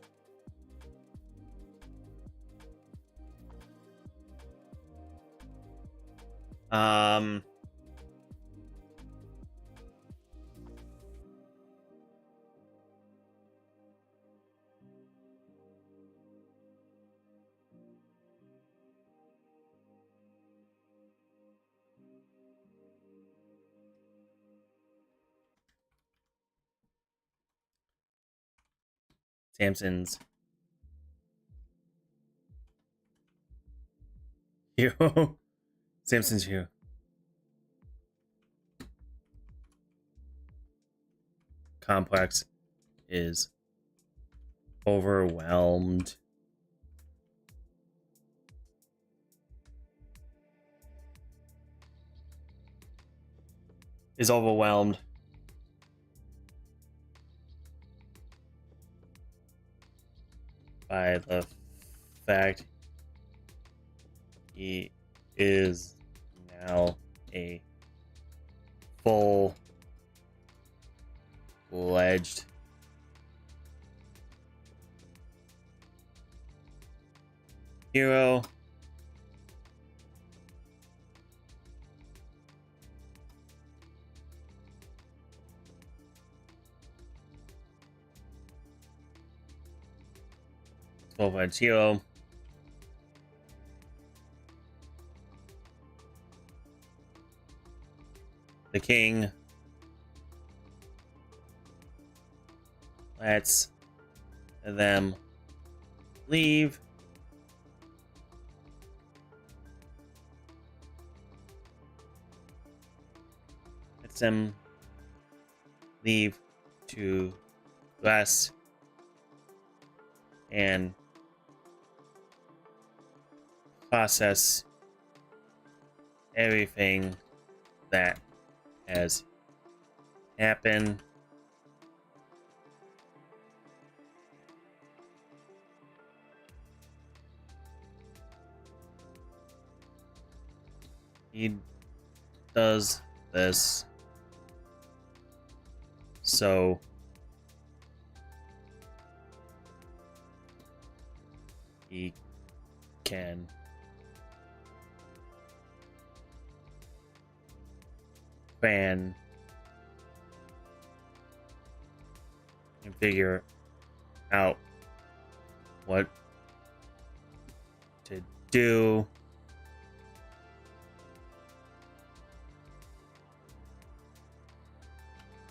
Samson's hero. Samson's hero complex is overwhelmed. By the fact he is now a full-fledged hero. Full-fledged hero. The king lets them leave. Lets them leave to rest and process everything that has happened. He does this so he can plan and figure out what to do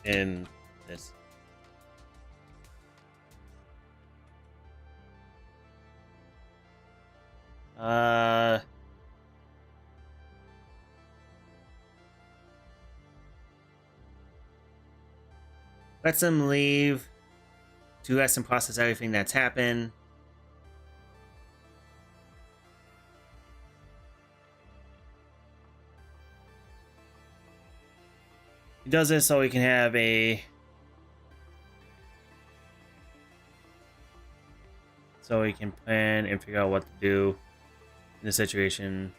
in this. Let them leave to rest and process everything that's happened. He does this so he can have so he can plan and figure out what to do in the situation.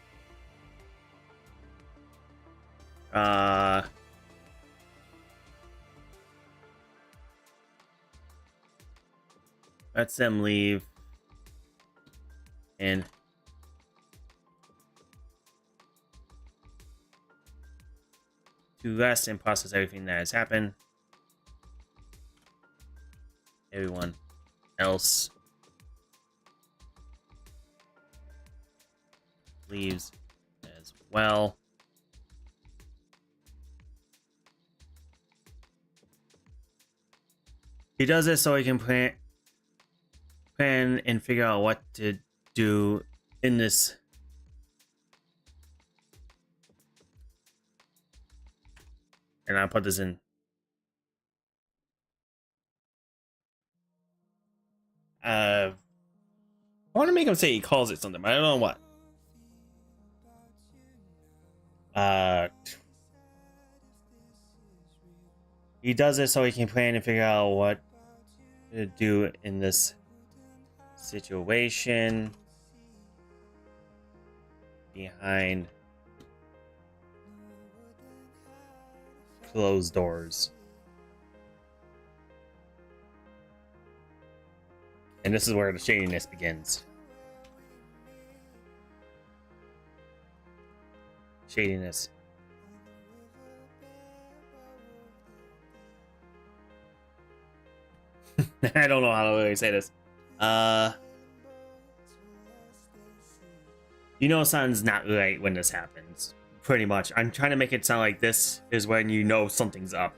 Lets them leave and to rest and process everything that has happened. Everyone else leaves as well. He does this so he can plan and figure out what to do in this. And I'll put this in. I want to make him say he calls it something, but I don't know what. He does it so he can plan and figure out what to do in this situation behind closed doors. And this is where the shadiness begins. Shadiness. I don't know how to really say this. You know something's not right when this happens. Pretty much. I'm trying to make it sound like this is when you know something's up.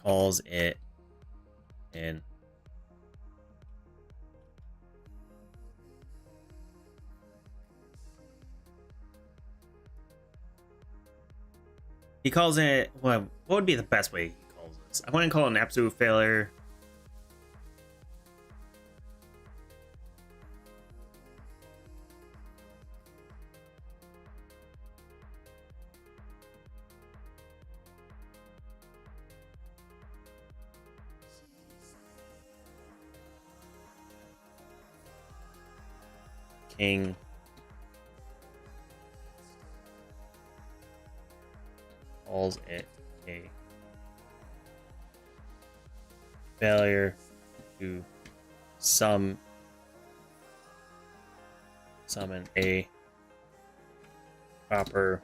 Calls it in. He calls it, well, what would be the best way he calls this? I want to call it an absolute failure. King. Calls it a failure to summon a proper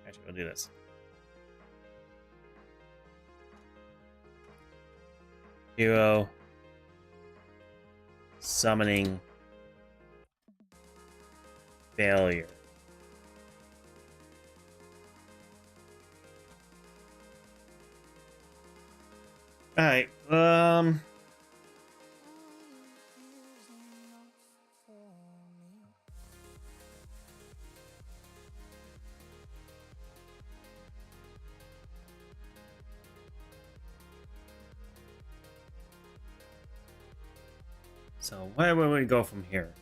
actually we'll do this. Hero summoning failure. All right. So where would we go from here?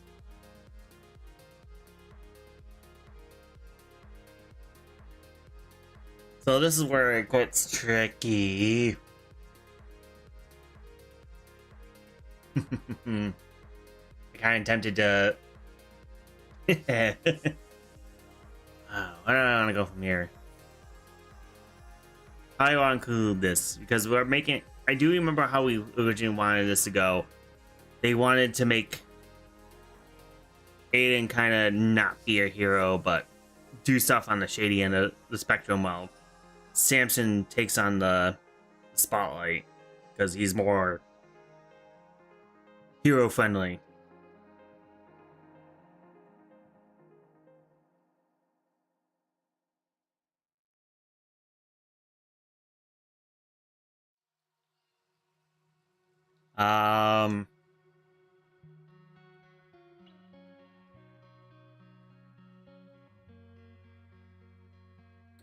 So this is where it gets tricky. It kind of tempted to. Oh, where do I want to go from here? How do I want to include this? Because we're making. I do remember how we originally wanted this to go. They wanted to make Aiden kind of not be a hero, but do stuff on the shady end of the spectrum while Samson takes on the spotlight because he's more hero friendly.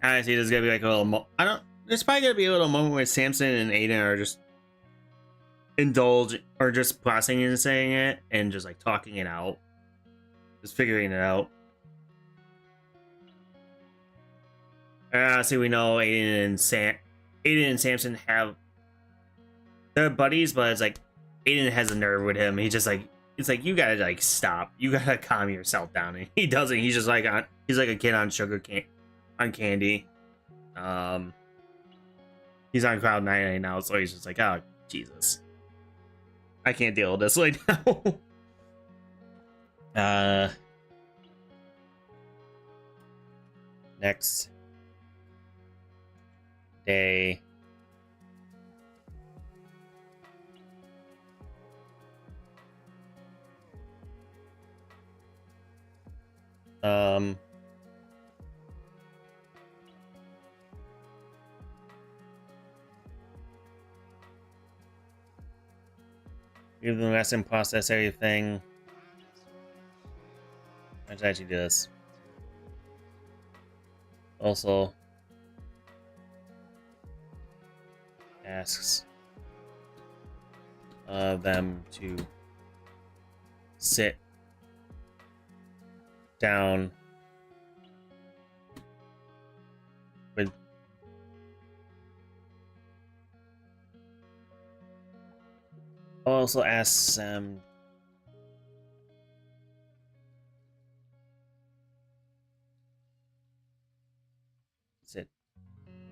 Honestly, there's gonna be like a little. There's probably gonna be a little moment where Samson and Aiden are just indulge or just processing and saying it and just like talking it out, just figuring it out. Honestly, we know Aiden and Samson have they're buddies, but it's like Aiden has a nerve with him. He just like it's like you gotta like stop. You gotta calm yourself down. And he doesn't. He's just like he's like a kid on on candy. He's on cloud 9 right now, so he's just like, oh Jesus, I can't deal with this right now. Next day. Give them lesson, process everything. Let's actually do this. Also asks them to sit down with also asks them sit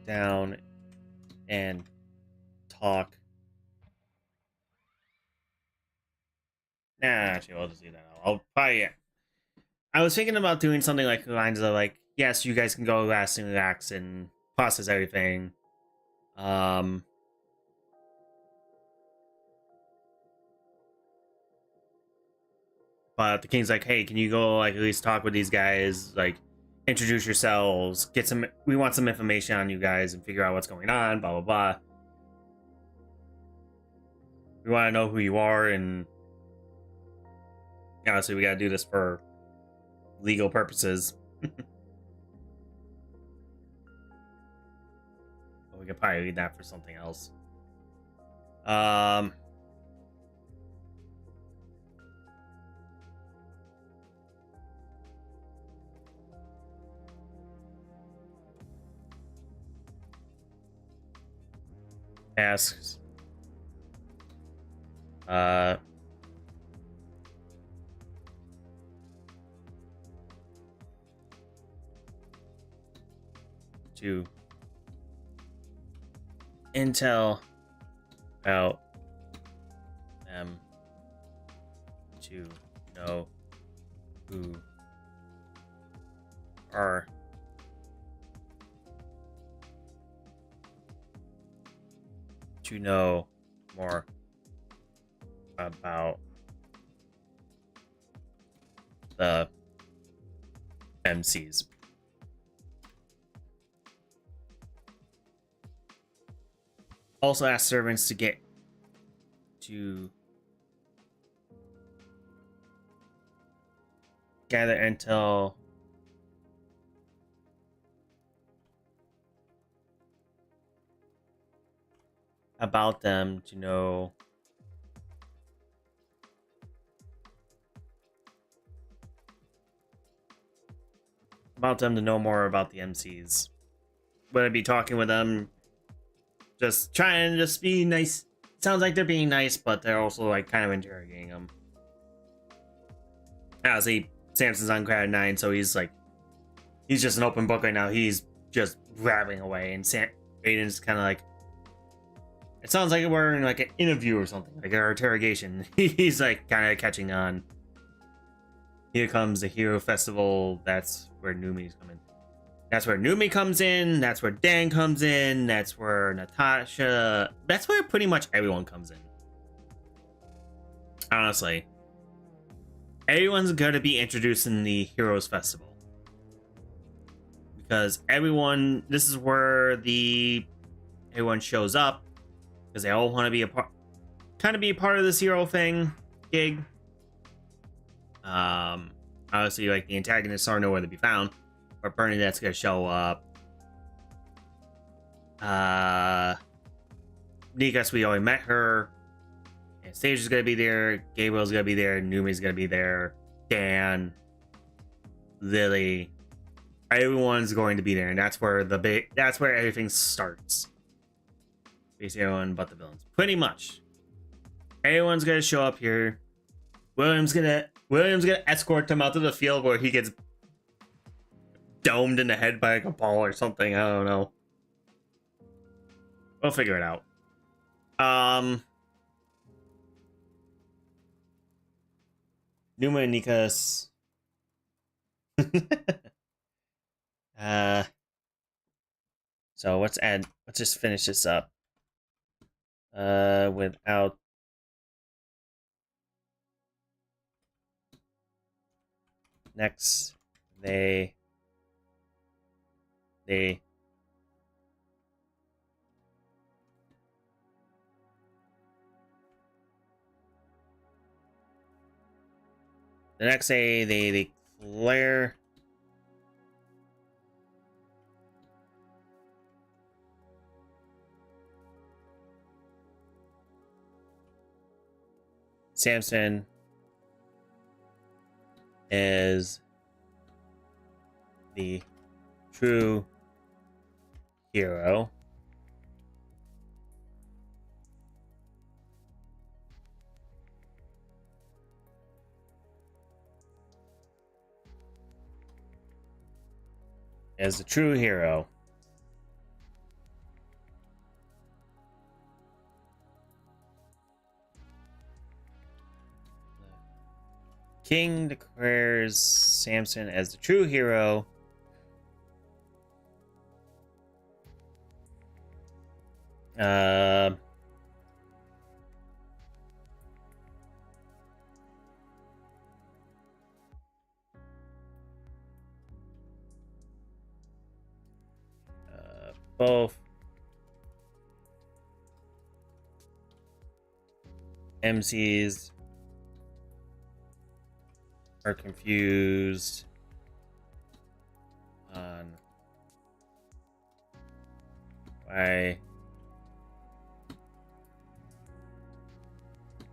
down and talk. Nah, actually, I'll just do that. I'll probably. I was thinking about doing something like the lines of like, yes, you guys can go last and relax and process everything. But the king's like, hey, can you go like at least talk with these guys, like introduce yourselves, get some. We want some information on you guys and figure out what's going on. Blah blah blah. We want to know who you are, and obviously we gotta do this for legal purposes. But we could probably read that for something else. Asks to intel about them to know who are to know more about the MCs. Also ask servants to gather intel about them to know more about the MCs. Would I be talking with them? Just trying to just be nice. Sounds like they're being nice, but they're also like kind of interrogating them. Obviously, Samson's on grad 9, so he's just an open book right now. He's just rapping away, and Aiden's kind of like, it sounds like we're in like an interview or something, like our interrogation. He's like kind of catching on. Here comes the Hero Festival. That's where Numi's coming. That's where Numi comes in. That's where Dan comes in. That's where Natasha. That's where pretty much everyone comes in. Honestly, everyone's gonna be introduced in the Heroes Festival because everyone. This is where everyone shows up because they all want to be a part, kind of be a part of this hero thing gig. Obviously, like the antagonists are nowhere to be found, but Bernadette's gonna show up. Nikas, we already met her. Anastasia's gonna be there. Gabriel's gonna be there. Numi's gonna be there. Dan, Lily, everyone's going to be there, and that's where everything starts. Basically, everyone but the villains, pretty much. Everyone's gonna show up here. William's gonna escort him out to the field where he gets domed in the head by like a ball or something. I don't know. We'll figure it out. Numa and Nikas. So let's just finish this up. Without next they the next day they declare Samson is the true hero. As the true hero. King declares Samson as the true hero. Both MCs are confused on why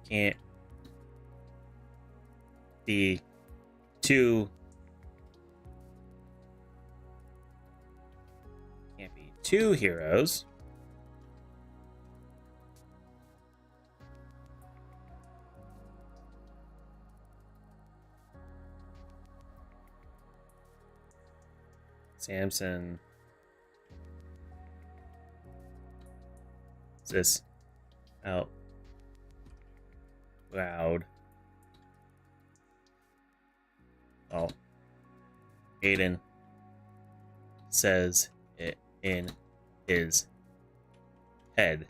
can't be two heroes. Samson is this out loud. Oh, Aiden says it in his head.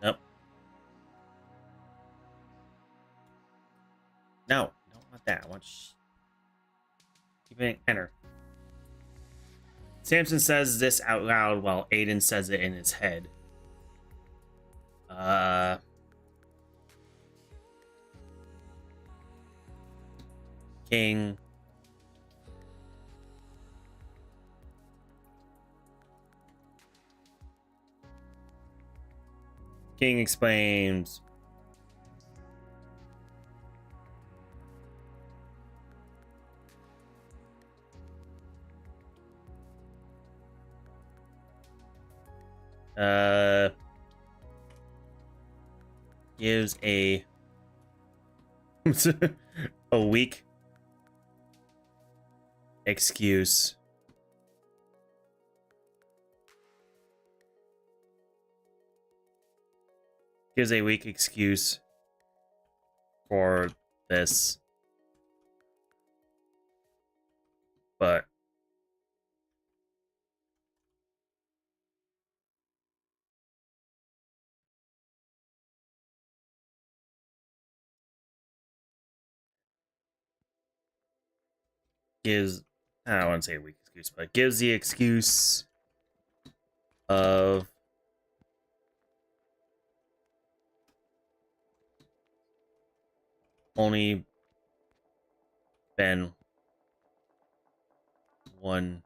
Nope. No, don't want that. I want keep it enter. Samson says this out loud while Aiden says it in his head. King explains Gives a a weak excuse for this, but gives, I don't want to say a weak excuse, but gives the excuse of only been one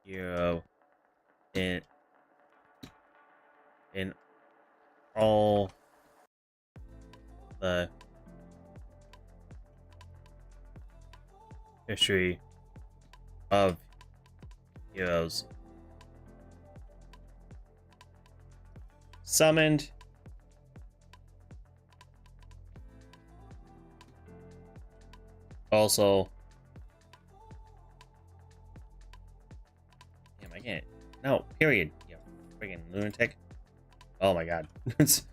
hero in all the history of heroes. Summoned also. Damn, I can't. No, period. You freaking lunatic. Oh my god. It's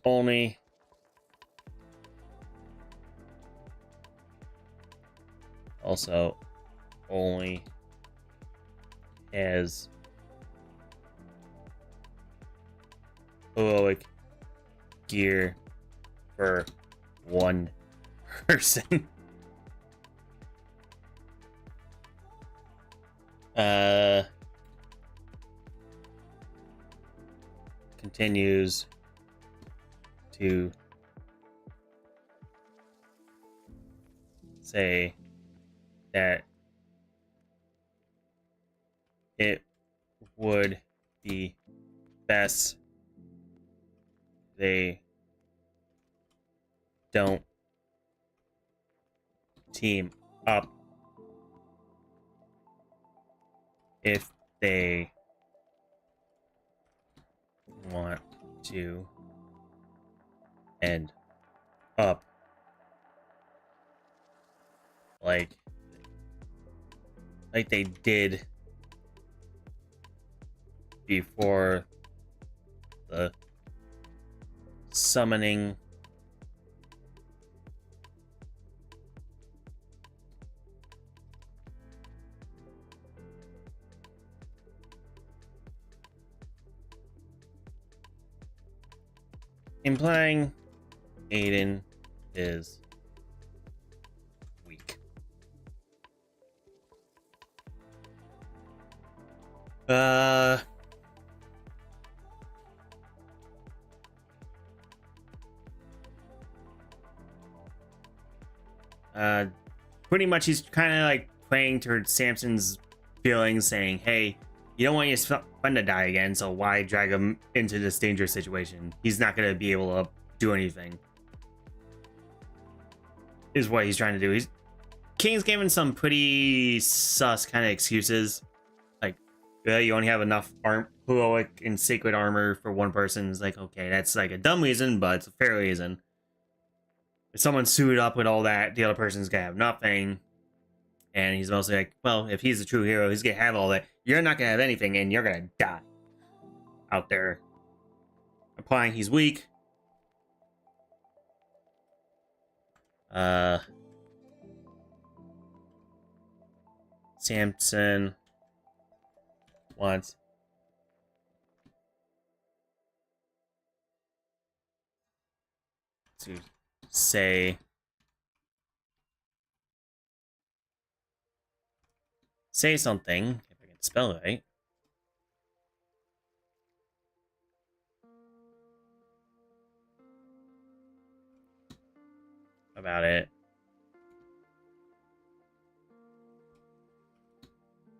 only also only has heroic gear for one person. Continues to say that it would be best they don't team up if they want to end up like they did before the summoning implying Aiden is weak. Pretty much he's kind of like playing towards Samson's feelings, saying, hey, you don't want your friend to die again, so why drag him into this dangerous situation? He's not going to be able to do anything. Is what he's trying to do. King's given some pretty sus kind of excuses. Like, you only have enough heroic and sacred armor for one person. It's like, okay, that's like a dumb reason, but it's a fair reason. If someone's suited up with all that, the other person's gonna have nothing. And he's mostly like, well, if he's a true hero, he's gonna have all that. You're not gonna have anything, and you're gonna die out there. Implying he's weak. Samson wants to say something, if I can spell it right, about it.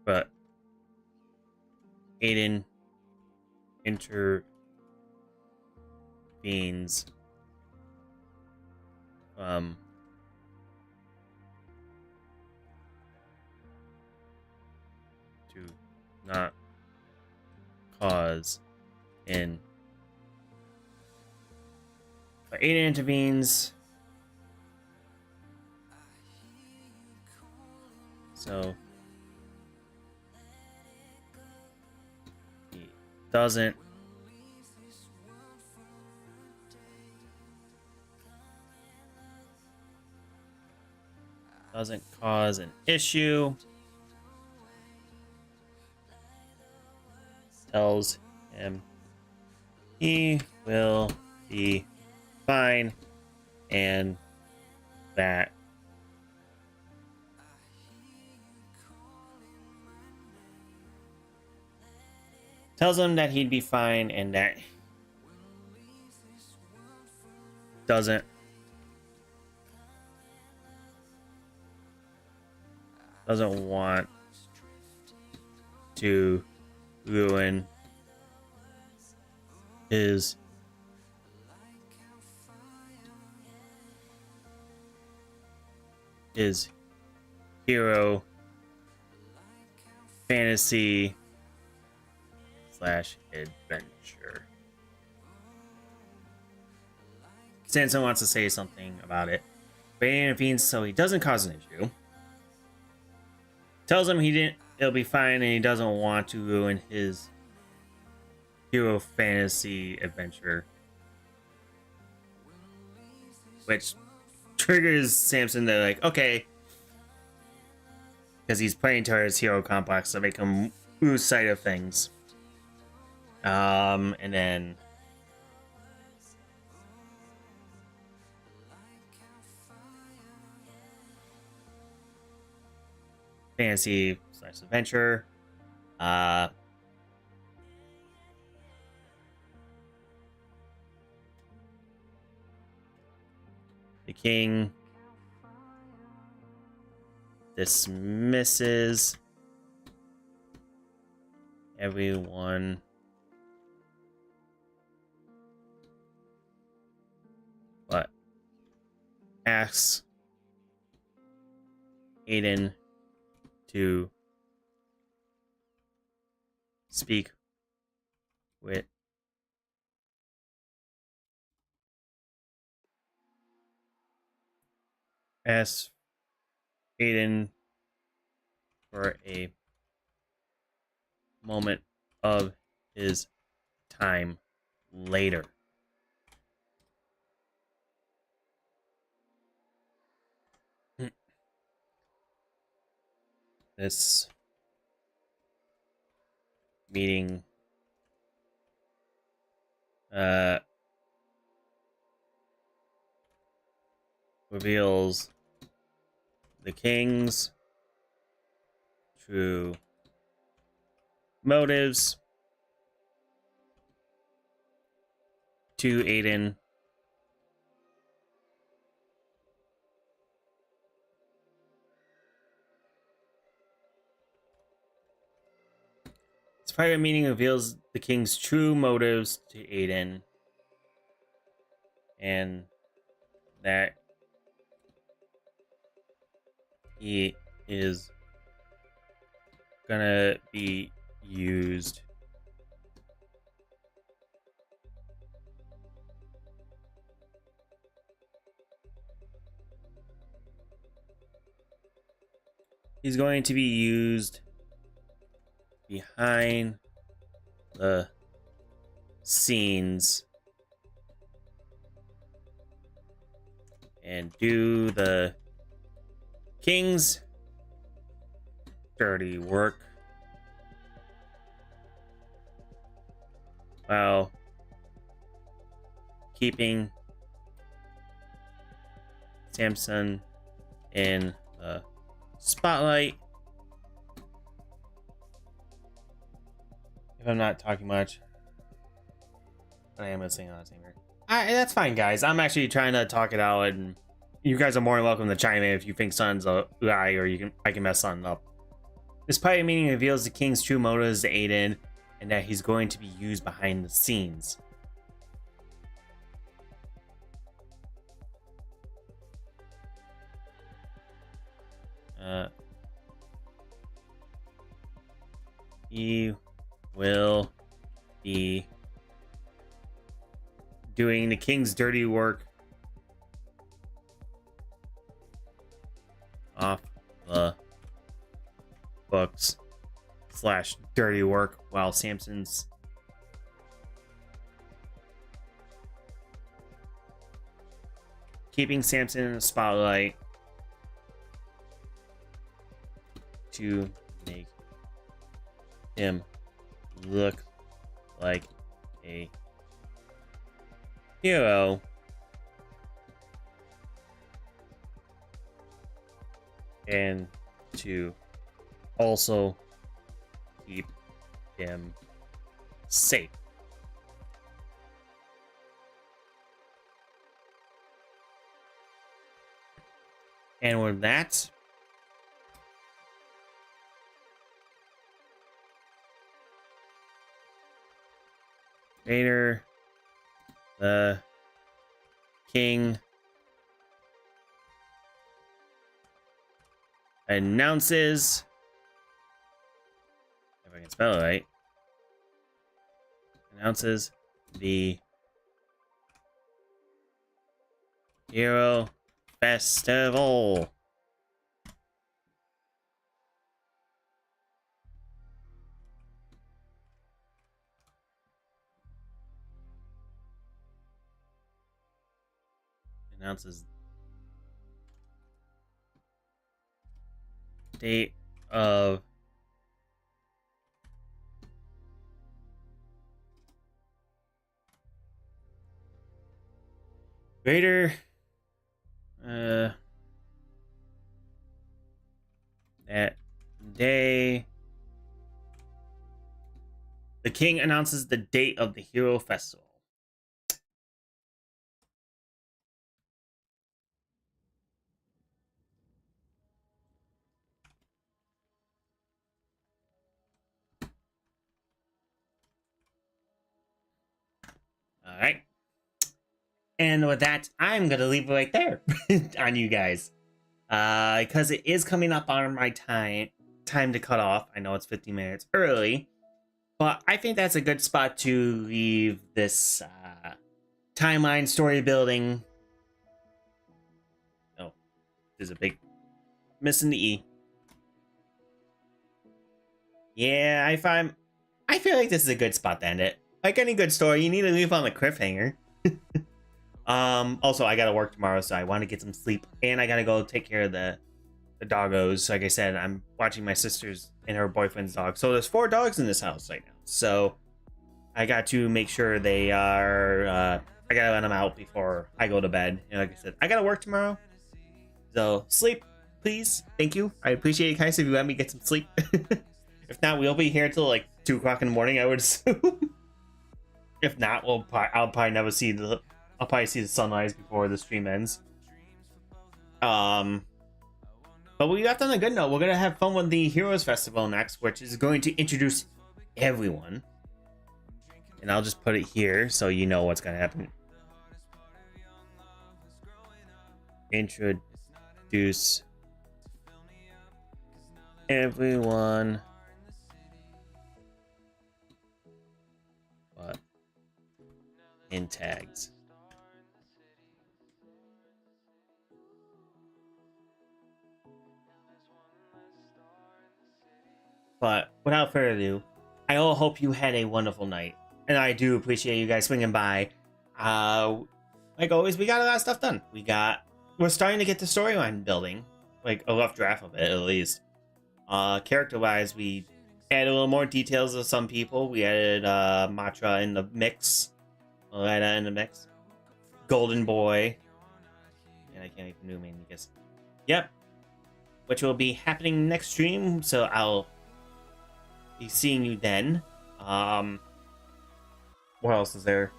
But Aiden intervenes to not cause in. But Aiden intervenes. So he doesn't cause an issue. Tells him he will be fine and that tells him that he'd be fine and that doesn't want to ruin his hero fantasy / adventure. Sansa wants to say something about it, but he intervenes so he doesn't cause an issue. Tells him it'll be fine and he doesn't want to ruin his hero fantasy adventure. Which triggers Samson to like, okay. Because he's playing to his hero complex to make him lose sight of things. And then fantasy / adventure. The king dismisses everyone but asks Aiden to speak with Aiden for a moment of his time later. This meeting reveals the king's true motives to Aiden. This private meeting reveals the king's true motives to Aiden and that he is gonna be used behind the scenes and do the king's dirty work while keeping Samson in the spotlight. If I'm not talking much, but I am listening on the same here. That's fine, guys. I'm actually trying to talk it out, and you guys are more than welcome to chime in if you think something's a lie or I can mess something up. This private meeting reveals the king's true motives to Aiden and that he's going to be used behind the scenes. he will be doing the king's dirty work off the books / dirty work while Samson's keeping Samson in the spotlight to make him look like a hero. And to also keep him safe. And with that, later, the king announces, if I can spell it right, announces the Hero Festival. Announces date of greater that day. The king announces the date of the Hero Festival. All right. And with that, I'm going to leave it right there on you guys. Because it is coming up on my time to cut off. I know it's 15 minutes early. But I think that's a good spot to leave this timeline story building. Oh, there's a big missing the E. Yeah, I feel like this is a good spot to end it. Like any good story, you need to leave on the cliffhanger. Also, I gotta work tomorrow, so I want to get some sleep, and I gotta go take care of the doggos. Like I said, I'm watching my sister's and her boyfriend's dog. So there's 4 dogs in this house right now. So I got to make sure they are. I gotta let them out before I go to bed. And like I said, I gotta work tomorrow. So sleep, please. Thank you. I appreciate it, guys. If you let me get some sleep. If not, we'll be here until like 2 o'clock in the morning, I would assume. If not, I'll probably never see the. I'll probably see the sunrise before the stream ends. But we left on a good note. We're gonna have fun with the Heroes Festival next, which is going to introduce everyone. And I'll just put it here so you know what's gonna happen. Introduce everyone. But in tags. But without further ado, I all hope you had a wonderful night. And I do appreciate you guys swinging by. Like always, we got a lot of stuff done. We're starting to get the storyline building. Like a rough draft of it, at least. Character-wise, we added a little more details of some people. We added Matra in the mix. Loretta in the mix. Golden Boy. And I can't even do main, I guess. Yep. Which will be happening next stream, so I'll be seeing you then. What else is there?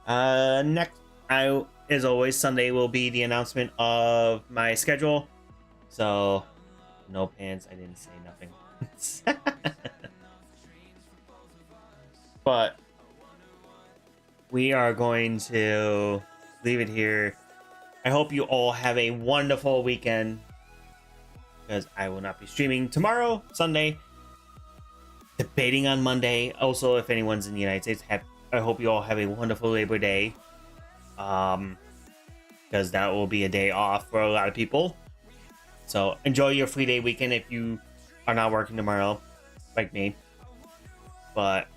Next, as always, Sunday will be the announcement of my schedule. So, no pants. I didn't say nothing. But we are going to leave it here. I hope you all have a wonderful weekend, because I will not be streaming tomorrow, Sunday. debating on Monday. Also, if anyone's in the United States, I hope you all have a wonderful Labor Day. Because that will be a day off for a lot of people. So enjoy your free day weekend if you are not working tomorrow, like me. But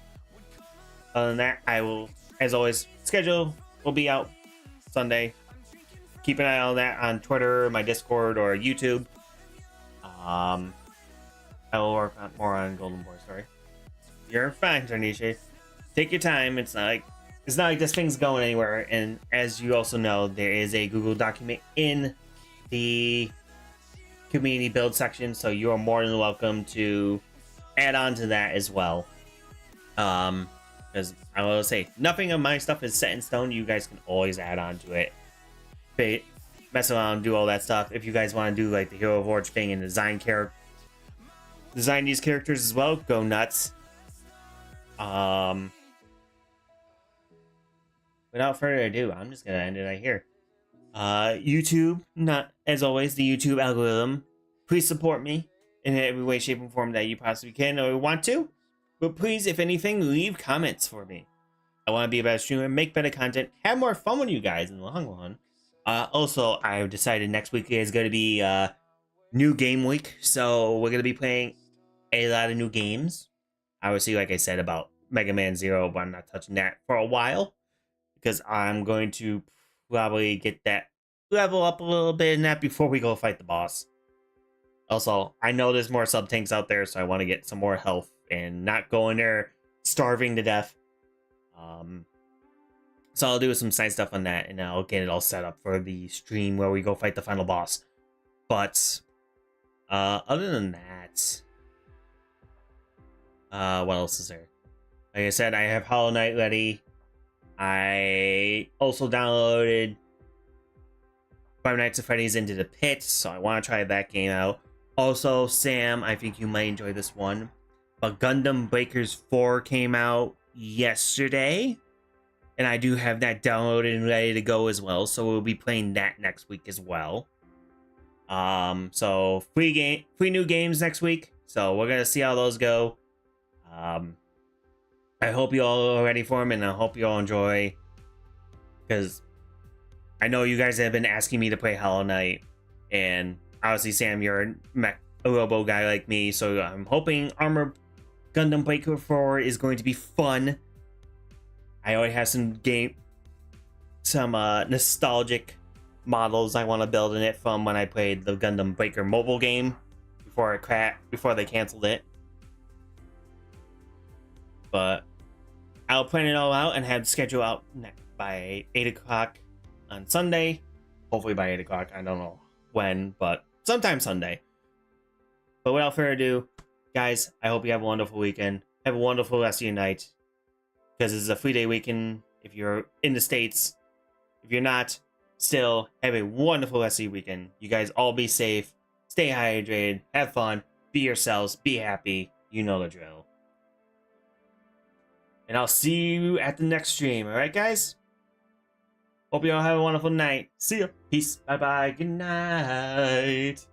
other than that, I will, as always, schedule will be out Sunday. Keep an eye on that on Twitter, my Discord, or YouTube. I will work on more on Golden Boy Story. You're fine, Tarnisha. Take your time. It's not like this thing's going anywhere. And as you also know, there is a Google document in the community build section, so you are more than welcome to add on to that as well. Because I will say, nothing of my stuff is set in stone. You guys can always add on to it. Mess around, do all that stuff. If you guys want to do like the Hero of Forge thing and design these characters as well, go nuts. Without further ado, I'm just gonna end it right here. YouTube, not as always, the YouTube algorithm. Please support me in every way, shape, and form that you possibly can or want to. But please, if anything, leave comments for me. I want to be a better streamer, make better content, have more fun with you guys in the long run. Also, I've decided next week is going to be new game week, so we're going to be playing a lot of new games. Obviously, like I said about Mega Man Zero, but I'm not touching that for a while because I'm going to probably get that level up a little bit in that before we go fight the boss. Also, I know there's more sub tanks out there, so I want to get some more health and not go in there starving to death. So I'll do some side stuff on that, and I'll get it all set up for the stream where we go fight the final boss. But other than that, what else is there? Like I said, I have Hollow Knight ready. I also downloaded Five Nights at Freddy's Into the Pit, so I want to try that game out. Also, Sam, I think you might enjoy this one. But Gundam Breakers 4 came out yesterday. And I do have that downloaded and ready to go as well. So we'll be playing that next week as well. So free new games next week. So we're gonna see how those go. I hope you all are ready for them, and I hope you all enjoy. Because I know you guys have been asking me to play Hollow Knight, and obviously Sam, you're a robo guy like me, so I'm hoping Armor Gundam Breaker 4 is going to be fun. I already have some nostalgic models I want to build in it from when I played the Gundam Breaker mobile game before they canceled it. But I'll plan it all out and have the schedule out by 8 o'clock on Sunday. Hopefully by 8 o'clock. I don't know when, but sometime Sunday. But without further ado, guys, I hope you have a wonderful weekend. Have a wonderful rest of your night. Because it's a free day weekend if you're in the States. If you're not, still have a wonderful rest of your weekend. You guys all be safe, stay hydrated, have fun, be yourselves, be happy. You know the drill. And I'll see you at the next stream, alright guys? Hope you all have a wonderful night. See ya. Peace. Bye-bye. Good night.